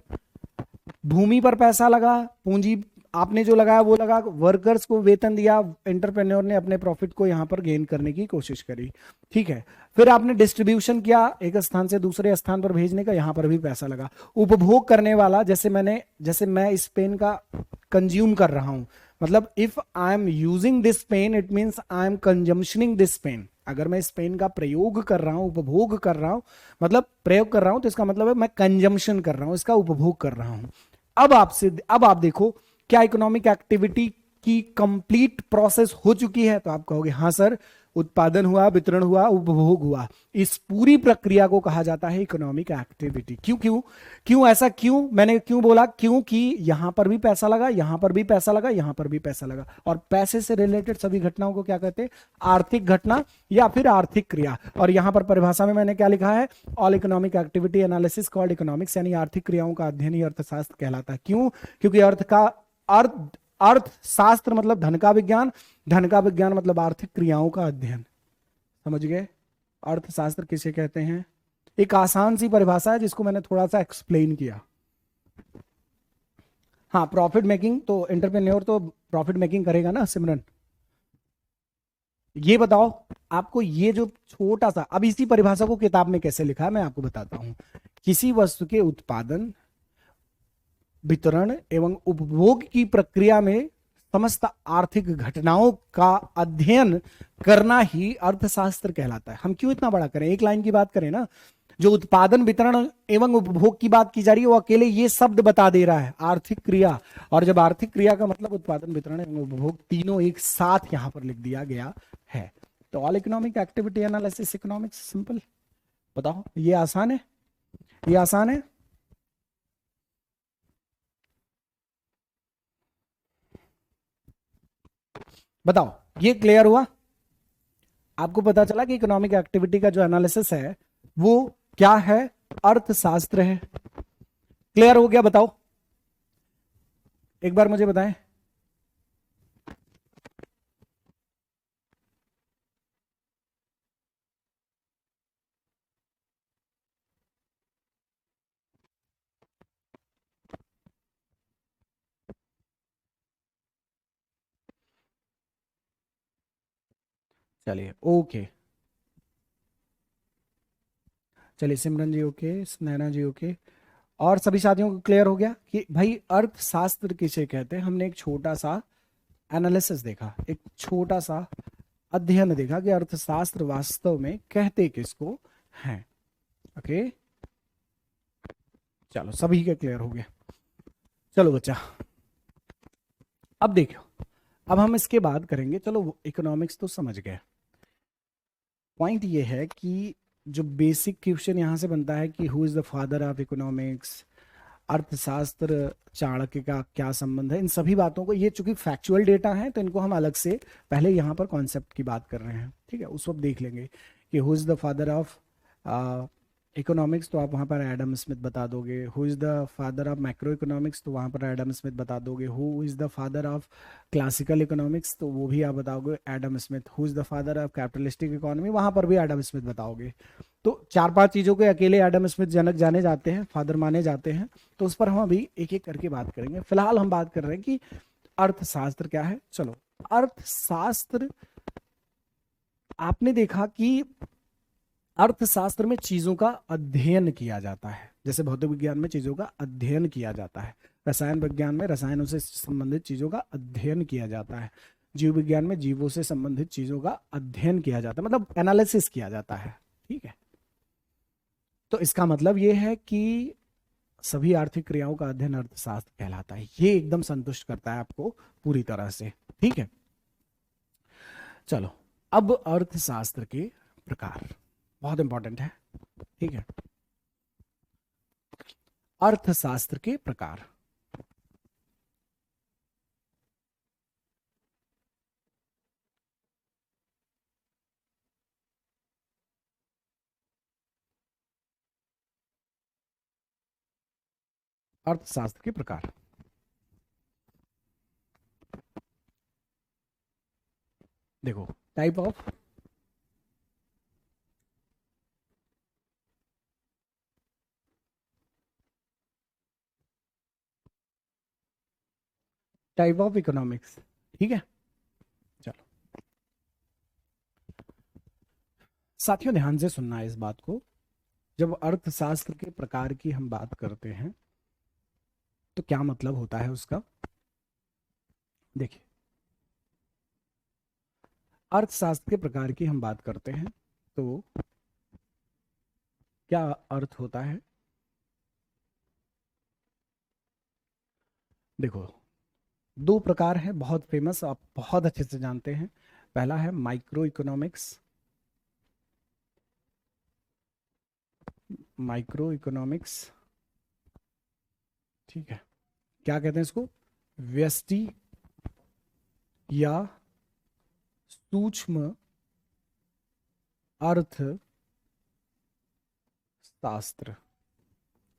भूमि पर पैसा लगा, पूंजी आपने जो लगाया वो लगा, वर्कर्स को वेतन दिया, एंटरप्रेन्योर ने अपने प्रॉफिट को यहां पर गेन करने की कोशिश करी, ठीक है। फिर आपने डिस्ट्रीब्यूशन किया, एक स्थान से दूसरे स्थान पर भेजने का, यहां पर भी पैसा लगा। उपभोग करने वाला, जैसे मैं इस पेन का कंज्यूम कर रहा हूं, मतलब if I am using this pen it means I am consumptioning this pen. अगर मैं इस पेन का प्रयोग कर रहा हूं, उपभोग कर रहा हूं, मतलब प्रयोग कर रहा हूं, तो इसका मतलब है मैं कंजम्पशन कर रहा हूं, इसका उपभोग कर रहा हूं। अब आप देखो, क्या इकोनॉमिक एक्टिविटी की कंप्लीट प्रोसेस हो चुकी है? तो आप कहोगे हाँ सर, उत्पादन हुआ, वितरण हुआ, उपभोग हुआ। इस पूरी प्रक्रिया को कहा जाता है इकोनॉमिक एक्टिविटी। ऐसा क्यों, मैंने क्यों बोला? क्योंकि यहां पर भी पैसा लगा, यहां पर भी पैसा लगा, यहां पर भी पैसा लगा, और पैसे से रिलेटेड सभी घटनाओं को क्या कहते हैं? आर्थिक घटना या फिर आर्थिक क्रिया। और यहां पर परिभाषा में मैंने क्या लिखा है? All economic activity analysis called economics, यानी आर्थिक क्रियाओं का अध्ययन ही अर्थशास्त्र कहलाता है। क्यों? क्योंकि अर्थशास्त्र मतलब धन का विज्ञान, धन का विज्ञान मतलब आर्थिक क्रियाओं का अध्ययन। समझ गए? अर्थशास्त्र किसे कहते हैं? एक आसान सी परिभाषा है जिसको मैंने थोड़ा सा एक्सप्लेन किया। हाँ, प्रॉफिट मेकिंग, तो एंटरप्रेन्योर तो प्रॉफिट मेकिंग करेगा ना सिमरन। ये बताओ आपको, ये जो छोटा सा, अब इसी परिभाषा को किताब में कैसे लिखा है मैं आपको बताता हूं। किसी वस्तु के उत्पादन, वितरण एवं उपभोग की प्रक्रिया में समस्त आर्थिक घटनाओं का अध्ययन करना ही अर्थशास्त्र कहलाता है। हम क्यों इतना बड़ा करें, एक लाइन की बात करें ना, जो उत्पादन, वितरण एवं उपभोग की बात की जा रही है वो अकेले ये शब्द बता दे रहा है, आर्थिक क्रिया। और जब आर्थिक क्रिया का मतलब उत्पादन, वितरण एवं उपभोग तीनों एक साथ यहां पर लिख दिया गया है। तो all economic activity analysis economics, simple. बताओ, ये आसान है, ये आसान है। बताओ, ये क्लियर हुआ? आपको पता चला कि इकोनॉमिक एक्टिविटी का जो एनालिसिस है वो क्या है, अर्थशास्त्र है। क्लियर हो गया? बताओ एक बार मुझे बताएं। चलिए ओके, चलिए सिमरन जी ओके, नैना जी ओके, और सभी साथियों को क्लियर हो गया कि भाई अर्थशास्त्र किसे कहते हैं। हमने एक छोटा सा एनालिसिस देखा, एक छोटा सा अध्ययन देखा कि अर्थशास्त्र वास्तव में कहते किसको हैं। ओके, चलो सभी के क्लियर हो गया। चलो बच्चा, अब देखो, अब हम इसके बाद करेंगे, चलो इकोनॉमिक्स तो समझ गए। पॉइंट ये है कि जो बेसिक क्वेश्चन यहां से बनता है कि who is the father of economics, अर्थशास्त्र, चाणक्य का क्या संबंध है, इन सभी बातों को, ये चूंकि फैक्चुअल डेटा है तो इनको हम अलग से पहले यहाँ पर कॉन्सेप्ट की बात कर रहे हैं, ठीक है, उस वक्त देख लेंगे कि who is the father of economics, तो आप वहाँ पर एडम स्मिथ बता दोगे। Who is the father of macro economics, तो वहाँ पर एडम स्मिथ बता दोगे। Who is the father of classical economics, तो वो भी आप बताओगे Adam Smith. Who is the father of capitalistic economy, वहाँ पर भी एडम स्मिथ बताओगे। तो चार पांच चीज़ों के अकेले एडम स्मिथ जनक जाने जाते हैं, फादर माने जाते हैं, तो उस पर हम अभी एक एक करके बात करेंगे। फिलहाल हम बात कर रहे हैं कि अर्थशास्त्र क्या है। चलो, अर्थशास्त्र, आपने देखा कि अर्थशास्त्र में चीजों का अध्ययन किया जाता है, जैसे भौतिक विज्ञान में चीजों का अध्ययन किया जाता है, रसायन विज्ञान में रसायनों से संबंधित चीजों का अध्ययन किया जाता है, जीव विज्ञान में जीवों से संबंधित चीजों का अध्ययन किया जाता है, मतलब एनालिसिस किया जाता है, ठीक है। तो इसका मतलब यह है कि सभी आर्थिक क्रियाओं का अध्ययन अर्थशास्त्र कहलाता है। ये एकदम संतुष्ट करता है आपको पूरी तरह से, ठीक है। चलो, अब अर्थशास्त्र के प्रकार बहुत इंपॉर्टेंट है, ठीक है। अर्थशास्त्र के प्रकार, अर्थशास्त्र के प्रकार, देखो, टाइप ऑफ इकोनॉमिक्स, ठीक है। चलो साथियों, ध्यान से सुनना है इस बात को। जब अर्थशास्त्र के प्रकार की हम बात करते हैं तो क्या मतलब होता है उसका। देखिए, अर्थशास्त्र के प्रकार की हम बात करते हैं तो क्या अर्थ होता है। देखो, दो प्रकार है, बहुत फेमस, आप बहुत अच्छे से जानते हैं। पहला है माइक्रो इकोनॉमिक्स, माइक्रो इकोनॉमिक्स, ठीक है। क्या कहते हैं इसको, व्यष्टि या सूक्ष्म अर्थ शास्त्र,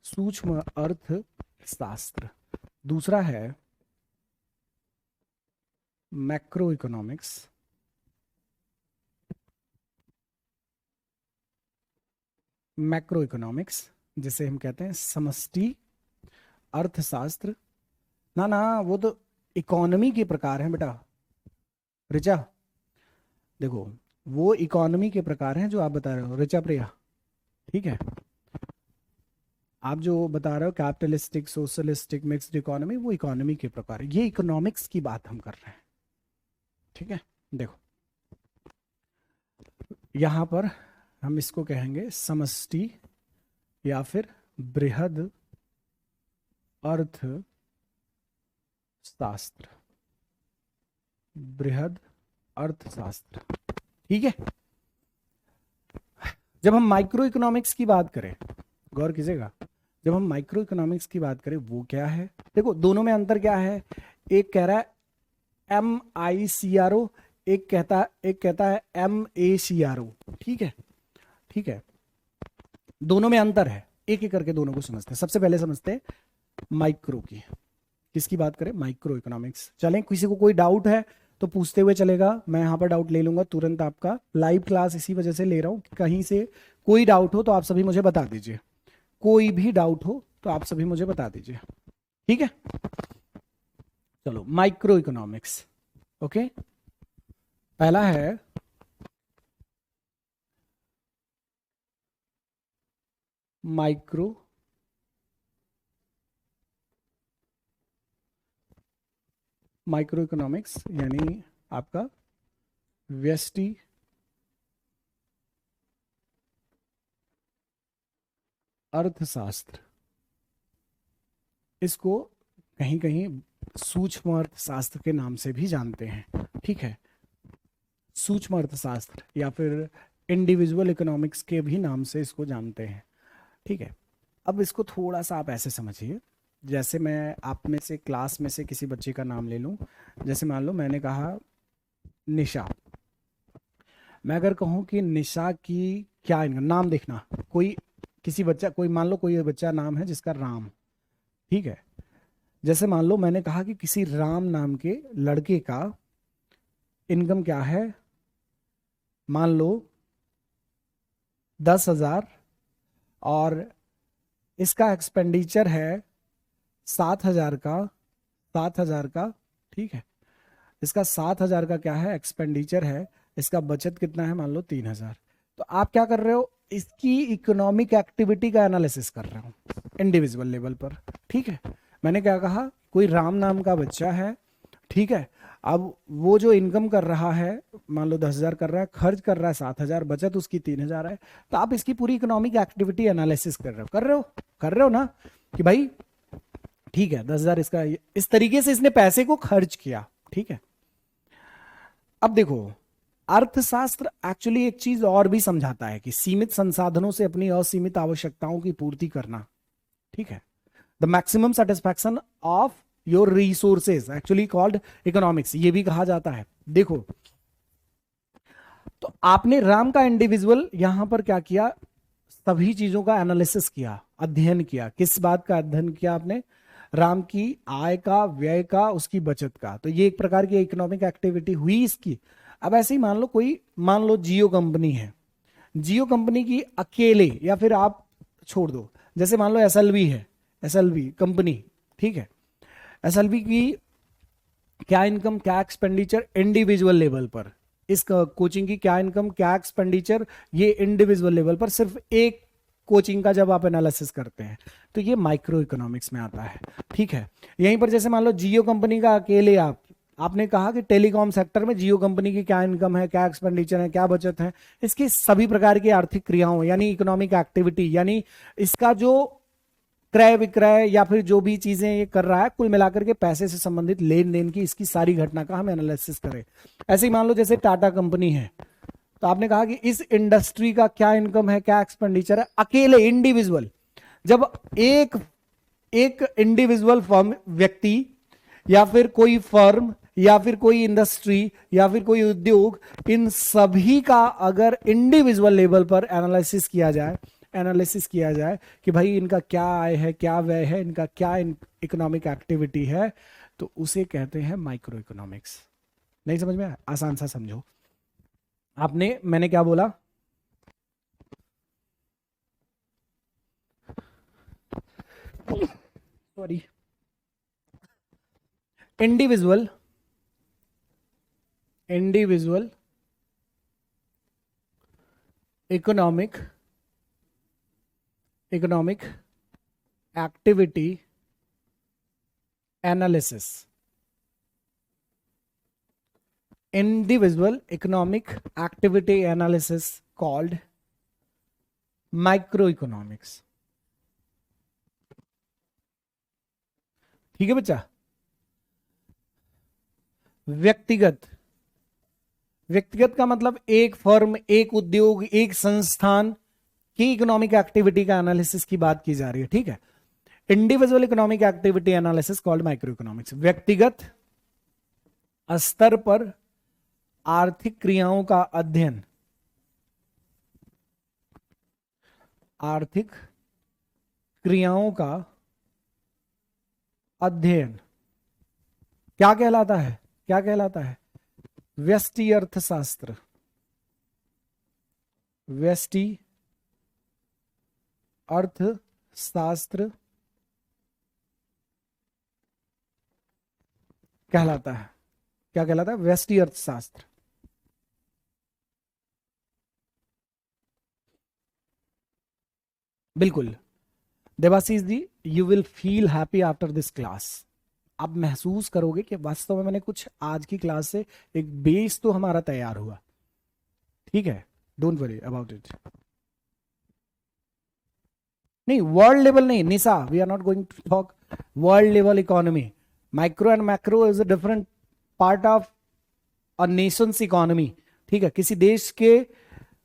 सूक्ष्म अर्थ शास्त्र। दूसरा है मैक्रो इकोनॉमिक्स, मैक्रो इकोनॉमिक्स जिसे हम कहते हैं समष्टि अर्थशास्त्र। ना ना, वो तो इकोनॉमी के प्रकार हैं बेटा, ऋचा। देखो, वो इकोनॉमी के प्रकार हैं जो आप बता रहे हो, ऋचा प्रिया, ठीक है। आप जो बता रहे हो कैपिटलिस्टिक, सोशलिस्टिक, मिक्स्ड इकोनॉमी, वो इकोनॉमी के प्रकार है, ये इकोनॉमिक्स की बात हम कर रहे हैं। ठीक है, देखो यहां पर हम इसको कहेंगे समष्टि या फिर बृहद अर्थशास्त्र, बृहद अर्थशास्त्र। ठीक है, जब हम माइक्रो इकोनॉमिक्स की बात करें, गौर कीजिएगा, जब हम माइक्रो इकोनॉमिक्स की बात करें वो क्या है, देखो दोनों में अंतर क्या है, एक कह रहा है MICRO, एक कहता है MACRO। ठीक है, ठीक है, दोनों में अंतर है, एक एक करके दोनों को समझते हैं। सबसे पहले समझते हैं माइक्रो की, किसकी बात करें, माइक्रो इकोनॉमिक्स। चलें, किसी को कोई डाउट है तो पूछते हुए चलेगा, मैं यहां पर डाउट ले लूंगा तुरंत। आपका लाइव क्लास इसी वजह से ले रहा हूं, कहीं से कोई डाउट हो तो आप सभी मुझे बता दीजिए, कोई भी डाउट हो तो आप सभी मुझे बता दीजिए। ठीक है, चलो माइक्रो इकोनॉमिक्स। ओके, पहला है माइक्रो माइक्रो इकोनॉमिक्स यानी आपका व्यष्टि अर्थशास्त्र। इसको कहीं कहीं सूक्ष्म अर्थशास्त्र के नाम से भी जानते हैं। ठीक है, सूक्ष्म अर्थशास्त्र या फिर इंडिविजुअल इकोनॉमिक्स के भी नाम से इसको जानते हैं। ठीक है, अब इसको थोड़ा सा आप ऐसे समझिए, जैसे मैं आप में से क्लास में से किसी बच्चे का नाम ले लूं, जैसे मान लो मैंने कहा निशा, मैं अगर कहूं कि निशा की क्या इनका नाम, देखना कोई किसी बच्चा, कोई मान लो कोई बच्चा नाम है जिसका राम। ठीक है, जैसे मान लो मैंने कहा कि किसी राम नाम के लड़के का इनकम क्या है, मान लो 10,000, और इसका एक्सपेंडिचर है 7,000 का, 7,000 का। ठीक है, इसका 7,000 का क्या है एक्सपेंडिचर है, इसका बचत कितना है, मान लो 3,000। तो आप क्या कर रहे हो, इसकी इकोनॉमिक एक्टिविटी का एनालिसिस कर रहे हो इंडिविजुअल लेवल पर। ठीक है, मैंने क्या कहा, कोई राम नाम का बच्चा है। ठीक है, अब वो जो इनकम कर रहा है, मान लो 10,000 कर रहा है, खर्च कर रहा है 7,000, बचत उसकी 3,000 है। तो आप इसकी पूरी इकोनॉमिक एक्टिविटी एनालिसिस कर रहे हो, कर रहे हो ना, कि भाई ठीक है 10,000 इसका, इस तरीके से इसने पैसे को खर्च किया। ठीक है, अब देखो अर्थशास्त्र एक्चुअली एक चीज और भी समझाता है कि सीमित संसाधनों से अपनी असीमित आवश्यकताओं की पूर्ति करना। ठीक है, the maximum satisfaction of your resources, actually called economics, ये भी कहा जाता है। देखो, तो आपने राम का इंडिविजुअल यहां पर क्या किया, सभी चीजों का एनालिसिस किया, अध्ययन किया। किस बात का अध्ययन किया आपने, राम की आय का, व्यय का, उसकी बचत का। तो ये एक प्रकार की इकोनॉमिक एक्टिविटी हुई इसकी। अब ऐसे ही मान लो कोई, मान लो जियो कंपनी है, जियो कंपनी की अकेले, या फिर आप छोड़ दो, जैसे मान लो SLV है, SLV कंपनी। ठीक है, SLV की क्या इनकम, क्या एक्सपेंडिचर इंडिविजुअल लेवल पर, इस कोचिंग की क्या इनकम, क्या एक्सपेंडिचर, ये इंडिविजुअल लेवल पर सिर्फ एक कोचिंग का जब आप एनालिसिस करते हैं, तो ये माइक्रो इकोनॉमिक्स में आता है। ठीक है, यहीं पर जैसे मान लो जियो कंपनी का अकेले आपने कहा कि टेलीकॉम सेक्टर में जियो कंपनी की क्या इनकम है, क्या एक्सपेंडिचर है, क्या बचत है, इसकी सभी प्रकार की आर्थिक क्रियाओं यानी इकोनॉमिक एक्टिविटी, यानी इसका जो क्रय विक्रय या फिर जो भी चीजें ये कर रहा है, कुल मिलाकर के पैसे से संबंधित लेन देन की इसकी सारी घटना का हम एनालिसिस करें। ऐसे ही मान लो जैसे टाटा कंपनी है, तो आपने कहा कि इस इंडस्ट्री का क्या इनकम है, क्या एक्सपेंडिचर है, अकेले इंडिविजुअल। जब एक एक इंडिविजुअल फर्म, व्यक्ति या फिर कोई फर्म या फिर कोई इंडस्ट्री या फिर कोई उद्योग, इन सभी का अगर इंडिविजुअल लेवल पर एनालिसिस किया जाए कि भाई इनका क्या आय है, क्या व्यय है, इनका क्या इकोनॉमिक एक्टिविटी है, तो उसे कहते हैं माइक्रो इकोनॉमिक्स। नहीं समझ में आया, आसान सा समझो। मैंने क्या बोला, sorry, individual economic activity analysis, individual economic activity analysis called microeconomics. ठीक है बच्चा। व्यक्तिगत, व्यक्तिगत का मतलब एक फर्म, एक उद्योग, एक संस्थान की इकोनॉमिक एक्टिविटी का एनालिसिस की बात की जा रही है, ठीक है। Individual economic activity analysis called micro economics. व्यक्तिगत स्तर पर आर्थिक क्रियाओं का अध्ययन, आर्थिक क्रियाओं का अध्ययन क्या कहलाता है, क्या कहलाता है? व्यष्टि अर्थशास्त्र, व्यष्टि अर्थशास्त्र कहलाता है। क्या कहलाता है? व्यष्टि अर्थशास्त्र। बिल्कुल Debashish ji, you will feel happy after this class. आप महसूस करोगे कि वास्तव में मैंने कुछ आज की क्लास से एक बेस तो हमारा तैयार हुआ, ठीक है। Don't worry about it. नहीं, वर्ल्ड लेवल नहीं Nisha, we are not going to talk world level economy. Micro and macro is a different part of a nation's economy, ठीक है। किसी देश के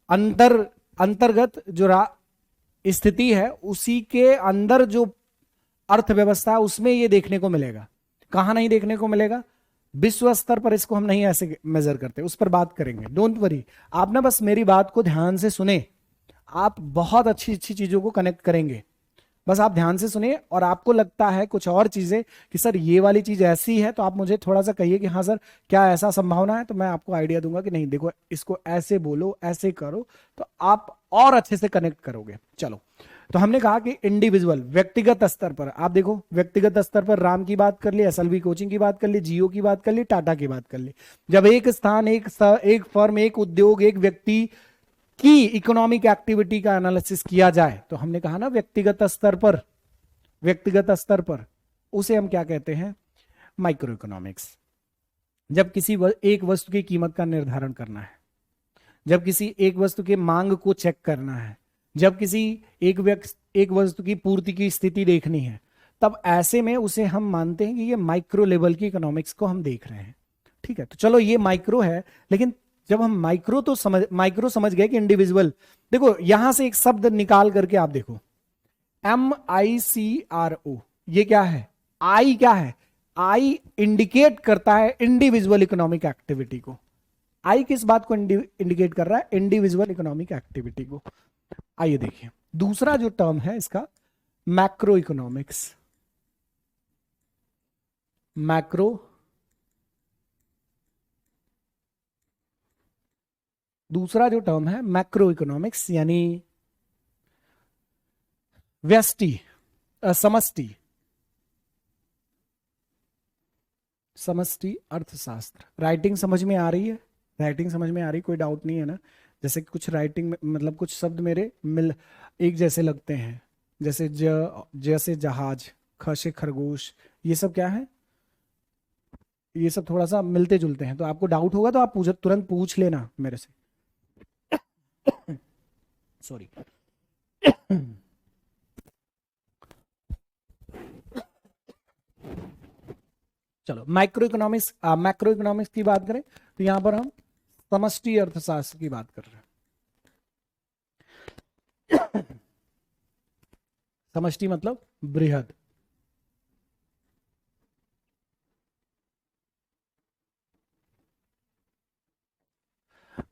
अंतर्गत जो स्थिति है उसी के अंदर जो अर्थव्यवस्था है उसमें ये देखने को मिलेगा। कहां नहीं देखने को मिलेगा? विश्व स्तर पर इसको हम नहीं ऐसे मेजर करते, उस पर बात करेंगे। डोंट वरी, आप ना बस मेरी बात को ध्यान से सुने, आप बहुत अच्छी अच्छी चीजों को कनेक्ट करेंगे। बस आप ध्यान से सुनिए, और आपको लगता है कुछ और चीजें कि सर ये वाली चीज ऐसी है, तो आप मुझे थोड़ा सा कहिए कि हाँ सर क्या ऐसा संभावना है, तो मैं आपको आइडिया दूंगा कि नहीं देखो इसको ऐसे बोलो, ऐसे करो, तो आप और अच्छे से कनेक्ट करोगे। चलो, तो हमने कहा कि इंडिविजुअल, व्यक्तिगत स्तर पर, आप देखो व्यक्तिगत स्तर पर राम की बात कर ली, एसएलवी कोचिंग की बात कर ली, जियो की बात कर ली, टाटा की बात कर ली। जब एक स्थान, एक फर्म, एक उद्योग, एक व्यक्ति की इकोनॉमिक एक्टिविटी का एनालिसिस किया जाए, तो हमने कहा ना व्यक्तिगत स्तर पर, व्यक्तिगत स्तर पर उसे हम क्या कहते हैं? Micro economics. जब किसी एक वस्तु की कीमत का निर्धारण करना है, जब किसी एक वस्तु के मांग को चेक करना है, जब किसी एक वस्तु की पूर्ति की स्थिति देखनी है, तब ऐसे में उसे हम मानते हैं कि ये माइक्रो लेवल की इकोनॉमिक्स को हम देख रहे हैं, ठीक है। तो चलो ये माइक्रो है, लेकिन जब हम माइक्रो समझ गए कि इंडिविजुअल, देखो यहां से एक शब्द निकाल करके आप देखो, MICRO, ये क्या है? आई क्या है? आई इंडिकेट करता है इंडिविजुअल इकोनॉमिक एक्टिविटी को। आई किस बात को इंडिकेट कर रहा है? इंडिविजुअल इकोनॉमिक एक्टिविटी को। आइए देखिए, दूसरा जो टर्म है इसका मैक्रो इकोनॉमिक्स। मैक्रो दूसरा जो टर्म है मैक्रो इकोनॉमिक्स, यानी व्यष्टि समष्टि, समष्टि अर्थशास्त्र। राइटिंग समझ में आ रही है? राइटिंग समझ में आ रही, कोई डाउट नहीं है ना? जैसे कुछ राइटिंग में मतलब कुछ शब्द मेरे एक जैसे लगते हैं, जैसे जैसे जहाज, ख से खरगोश, ये सब क्या है? ये सब थोड़ा सा मिलते जुलते हैं। तो आपको डाउट होगा तो आप तुरंत पूछ लेना मेरे से। सॉरी। चलो, मैक्रो इकोनॉमिक्स की बात करें तो यहां पर हम समष्टि अर्थशास्त्र की बात कर रहे हैं। समष्टि मतलब बृहद।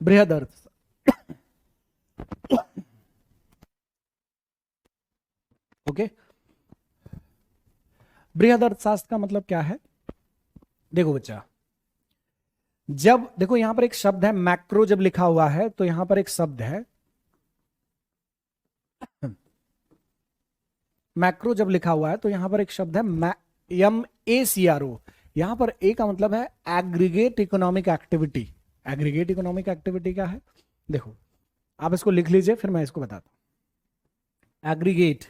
बृहद अर्थ, ओके। बृहद अर्थशास्त्र का मतलब क्या है? देखो बच्चा, जब देखो यहां पर एक शब्द है मैक्रो, जब लिखा हुआ है तो यहां पर एक शब्द है मैक्रो, जब लिखा हुआ है तो यहां पर एक शब्द है MACRO। यहां पर ए का मतलब है aggregate economic activity. Aggregate economic activity क्या है? देखो आप इसको लिख लीजिए, फिर मैं इसको बताता हूं। एग्रीगेट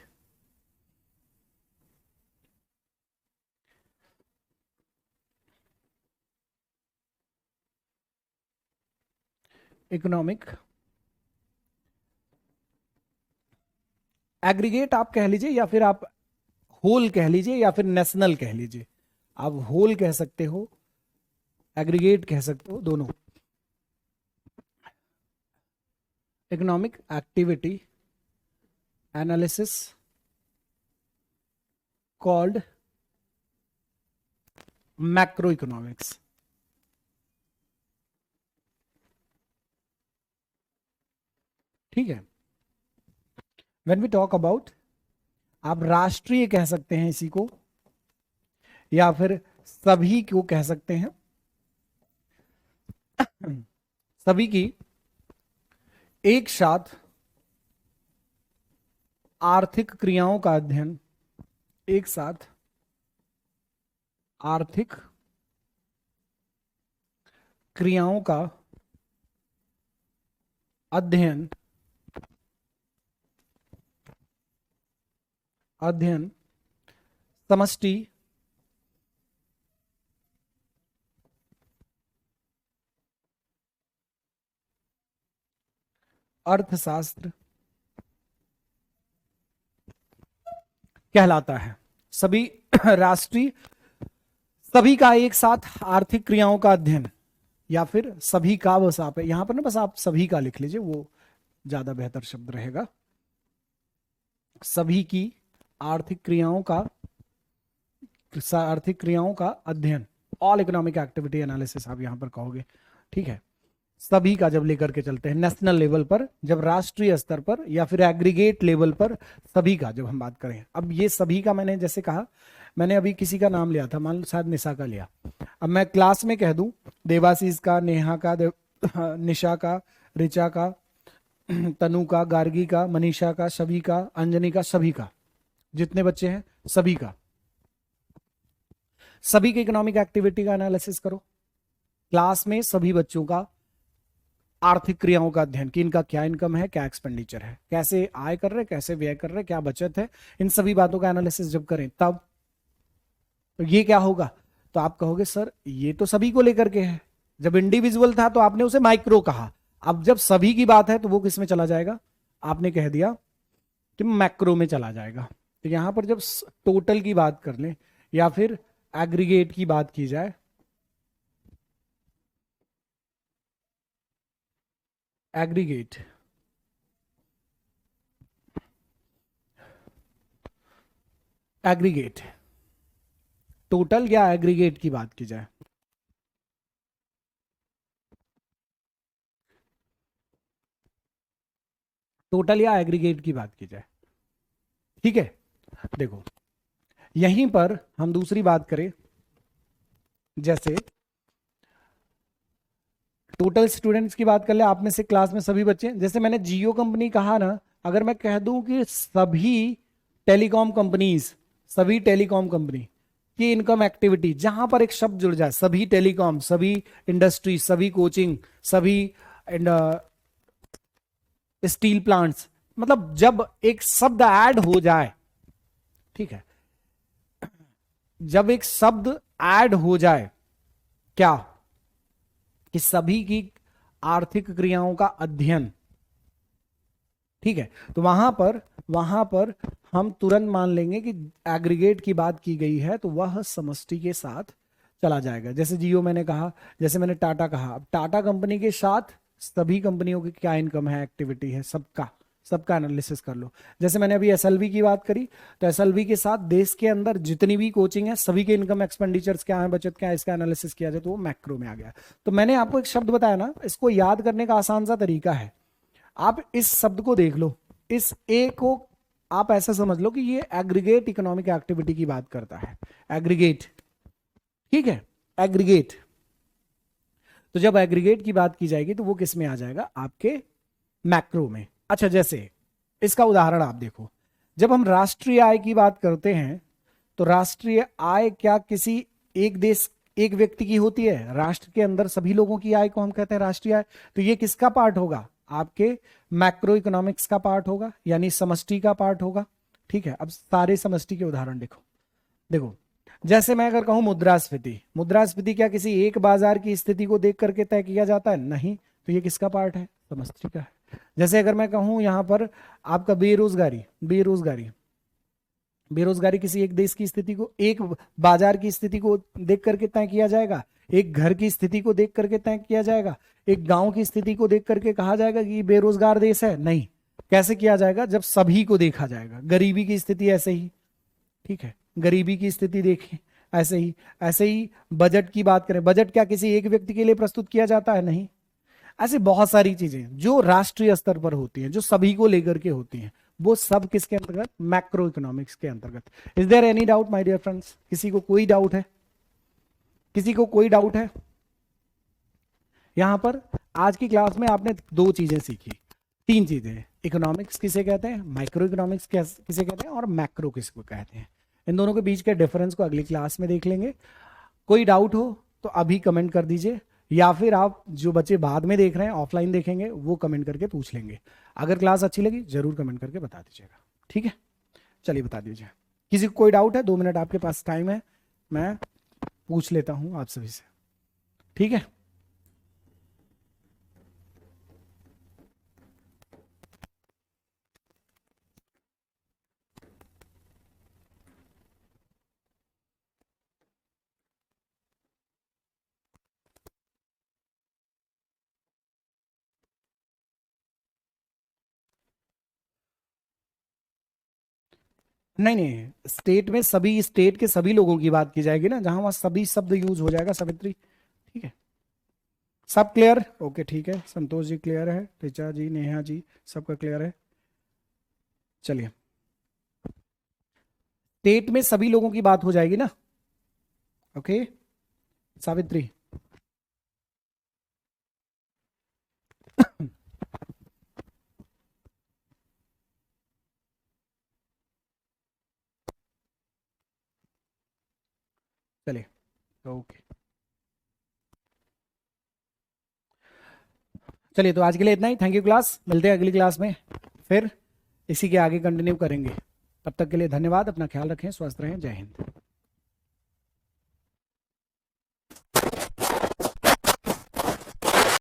इकोनॉमिक एग्रीगेट आप कह लीजिए, या फिर आप होल कह लीजिए, या फिर नेशनल कह लीजिए। आप होल कह सकते हो, एग्रीगेट कह सकते हो, दोनों। Economic activity analysis called macro economics. ठीक है। व्हेन वी टॉक अबाउट, आप राष्ट्रीय कह सकते हैं इसी को, या फिर सभी को कह सकते हैं, सभी की एक साथ आर्थिक क्रियाओं का अध्ययन, एक साथ आर्थिक क्रियाओं का अध्ययन समष्टि अर्थशास्त्र कहलाता है। सभी राष्ट्रीय, सभी का एक साथ आर्थिक क्रियाओं का अध्ययन, या फिर सभी का, बस आप यहां पर ना बस आप सभी का लिख लीजिए, वो ज्यादा बेहतर शब्द रहेगा। सभी की आर्थिक क्रियाओं का अध्ययन, ऑल इकोनॉमिक एक्टिविटी एनालिसिस आप यहां पर कहोगे। ठीक है। सभी का जब लेकर के चलते हैं नेशनल लेवल पर, जब राष्ट्रीय स्तर पर, या फिर एग्रीगेट लेवल पर, सभी का जब हम बात करें। अब ये सभी का, मैंने जैसे कहा, मैंने अभी किसी का नाम लिया था, मान लो शायद निशा का लिया। अब मैं क्लास में कह दूं देवाशीष का, नेहा का, निशा का, ऋचा का, तनु का, गार्गी का, मनीषा का, सभी का, अंजनी का, सभी का, जितने बच्चे हैं सभी का, सभी के इकोनॉमिक एक्टिविटी का एनालिसिस करो। क्लास में सभी बच्चों का आर्थिक क्रियाओं का अध्ययन, कि इनका क्या इनकम है, क्या एक्सपेंडिचर है, कैसे आय कर रहे, कैसे व्यय कर रहे, क्या बचत है, इन सभी बातों का एनालिसिस जब करें तब तो ये क्या होगा, तो आप कहोगे सर ये तो सभी को लेकर के है। जब इंडिविजुअल था तो आपने उसे माइक्रो कहा, अब जब सभी की बात है तो वो किस में चला जाएगा, आपने कह दिया कि मैक्रो में चला जाएगा। तो यहां पर जब टोटल की बात कर लें या फिर एग्रीगेट की बात की जाए, एग्रीगेट, एग्रीगेट टोटल या एग्रीगेट की बात की जाए, टोटल या एग्रीगेट की बात की जाए। ठीक है। देखो यहीं पर हम दूसरी बात करें, जैसे टोटल स्टूडेंट्स की बात कर ले, आप में से क्लास में सभी बच्चे, जैसे मैंने जियो कंपनी कहा ना, अगर मैं कह दूं कि सभी टेलीकॉम कंपनीज, सभी टेलीकॉम कंपनी की इनकम एक्टिविटी, जहां पर एक शब्द जुड़ जाए, सभी टेलीकॉम, सभी इंडस्ट्री, सभी कोचिंग, सभी स्टील प्लांट्स, मतलब जब एक शब्द ऐड हो जाए, ठीक है, जब एक शब्द ऐड हो जाए, क्या, कि सभी की आर्थिक क्रियाओं का अध्ययन, ठीक है, तो वहां पर हम तुरंत मान लेंगे कि एग्रीगेट की बात की गई है तो वह समष्टि के साथ चला जाएगा। जैसे जियो मैंने कहा, जैसे मैंने टाटा कहा, अब टाटा कंपनी के साथ सभी कंपनियों की क्या इनकम है, एक्टिविटी है, सबका एनालिसिस कर लो। जैसे मैंने अभी एसएलवी की बात करी, तो एसएलवी के साथ देश के अंदर जितनी भी कोचिंग है सभी के इनकम एक्सपेंडिचर्स क्या है, बचत क्या है, इसका एनालिसिस किया जाए तो वो मैक्रो में आ गया। तो मैंने आपको एक शब्द बताया ना, इसको याद करने का आसान सा तरीका है, आप इस शब्द को देख लो, इस ए को आप ऐसा समझ लो कि ये एग्रीगेट इकोनॉमिक एक्टिविटी की बात करता है, एग्रीगेट। ठीक है, एग्रीगेट। तो जब एग्रीगेट की बात की जाएगी तो वो किस में आ जाएगा, आपके मैक्रो में। अच्छा, जैसे इसका उदाहरण आप देखो, जब हम राष्ट्रीय आय की बात करते हैं तो राष्ट्रीय आय क्या किसी एक देश, एक व्यक्ति की होती है, राष्ट्र के अंदर सभी लोगों की आय को हम कहते हैं राष्ट्रीय आय। तो ये किसका पार्ट होगा, आपके मैक्रो इकोनॉमिक्स का पार्ट होगा, यानी समष्टि का पार्ट होगा। ठीक है, अब सारे समष्टि के उदाहरण देखो। देखो जैसे मैं अगर कहूं मुद्रास्फीति, मुद्रास्फीति क्या किसी एक बाजार की स्थिति को देख करके तय किया जाता है, नहीं, तो ये किसका पार्ट है? समष्टि का है। जैसे अगर मैं कहूं यहां पर आपका बेरोजगारी, बेरोजगारी, बेरोजगारी किसी एक देश की स्थिति को, एक बाजार की स्थिति को देख करके तय किया जाएगा, एक घर की स्थिति को देख करके तय किया जाएगा, एक गांव की स्थिति को देख करके कहा जाएगा कि ये बेरोजगार देश है? नहीं। कैसे किया जाएगा? जब सभी को देखा जाएगा। गरीबी की स्थिति ऐसे ही, ठीक है, गरीबी की स्थिति देखें ऐसे ही। ऐसे ही बजट की बात करें, बजट क्या किसी एक व्यक्ति के लिए प्रस्तुत किया जाता है? नहीं। ऐसी बहुत सारी चीजें जो राष्ट्रीय स्तर पर होती हैं, जो सभी को लेकर के होती हैं, वो सब किसके अंतर्गत? मैक्रो इकोनॉमिक्स के अंतर्गत। Is there any doubt my dear friends? किसी को कोई डाउट है? किसी को कोई डाउट है? यहां पर आज की क्लास में आपने दो चीजें सीखी, तीन चीजें। इकोनॉमिक्स किसे कहते हैं, माइक्रो इकोनॉमिक्स किसे कहते हैं, और मैक्रो किसको कहते हैं। इन दोनों के बीच के डिफरेंस को अगली क्लास में देख लेंगे। कोई डाउट हो तो अभी कमेंट कर दीजिए, या फिर आप जो बच्चे बाद में देख रहे हैं ऑफलाइन देखेंगे वो कमेंट करके पूछ लेंगे। अगर क्लास अच्छी लगी जरूर कमेंट करके बता दीजिएगा, ठीक है? चलिए बता दीजिए। किसी को कोई डाउट है? 2 मिनट आपके पास टाइम है, मैं पूछ लेता हूं आप सभी से, ठीक है? नहीं नहीं, स्टेट में सभी, स्टेट के सभी लोगों की बात की जाएगी ना, जहां वहां सभी शब्द यूज हो जाएगा सावित्री, ठीक है? सब क्लियर? ओके ठीक है, संतोष जी क्लियर है, ऋचा जी, नेहा जी, सबका क्लियर है। चलिए, स्टेट में सभी लोगों की बात हो जाएगी ना? ओके सावित्री। चलिए ओके, चलिए तो आज के लिए इतना ही। थैंक यू क्लास, मिलते हैं अगली क्लास में, फिर इसी के आगे कंटिन्यू करेंगे। तब तक के लिए धन्यवाद, अपना ख्याल रखें, स्वस्थ रहें, जय हिंद।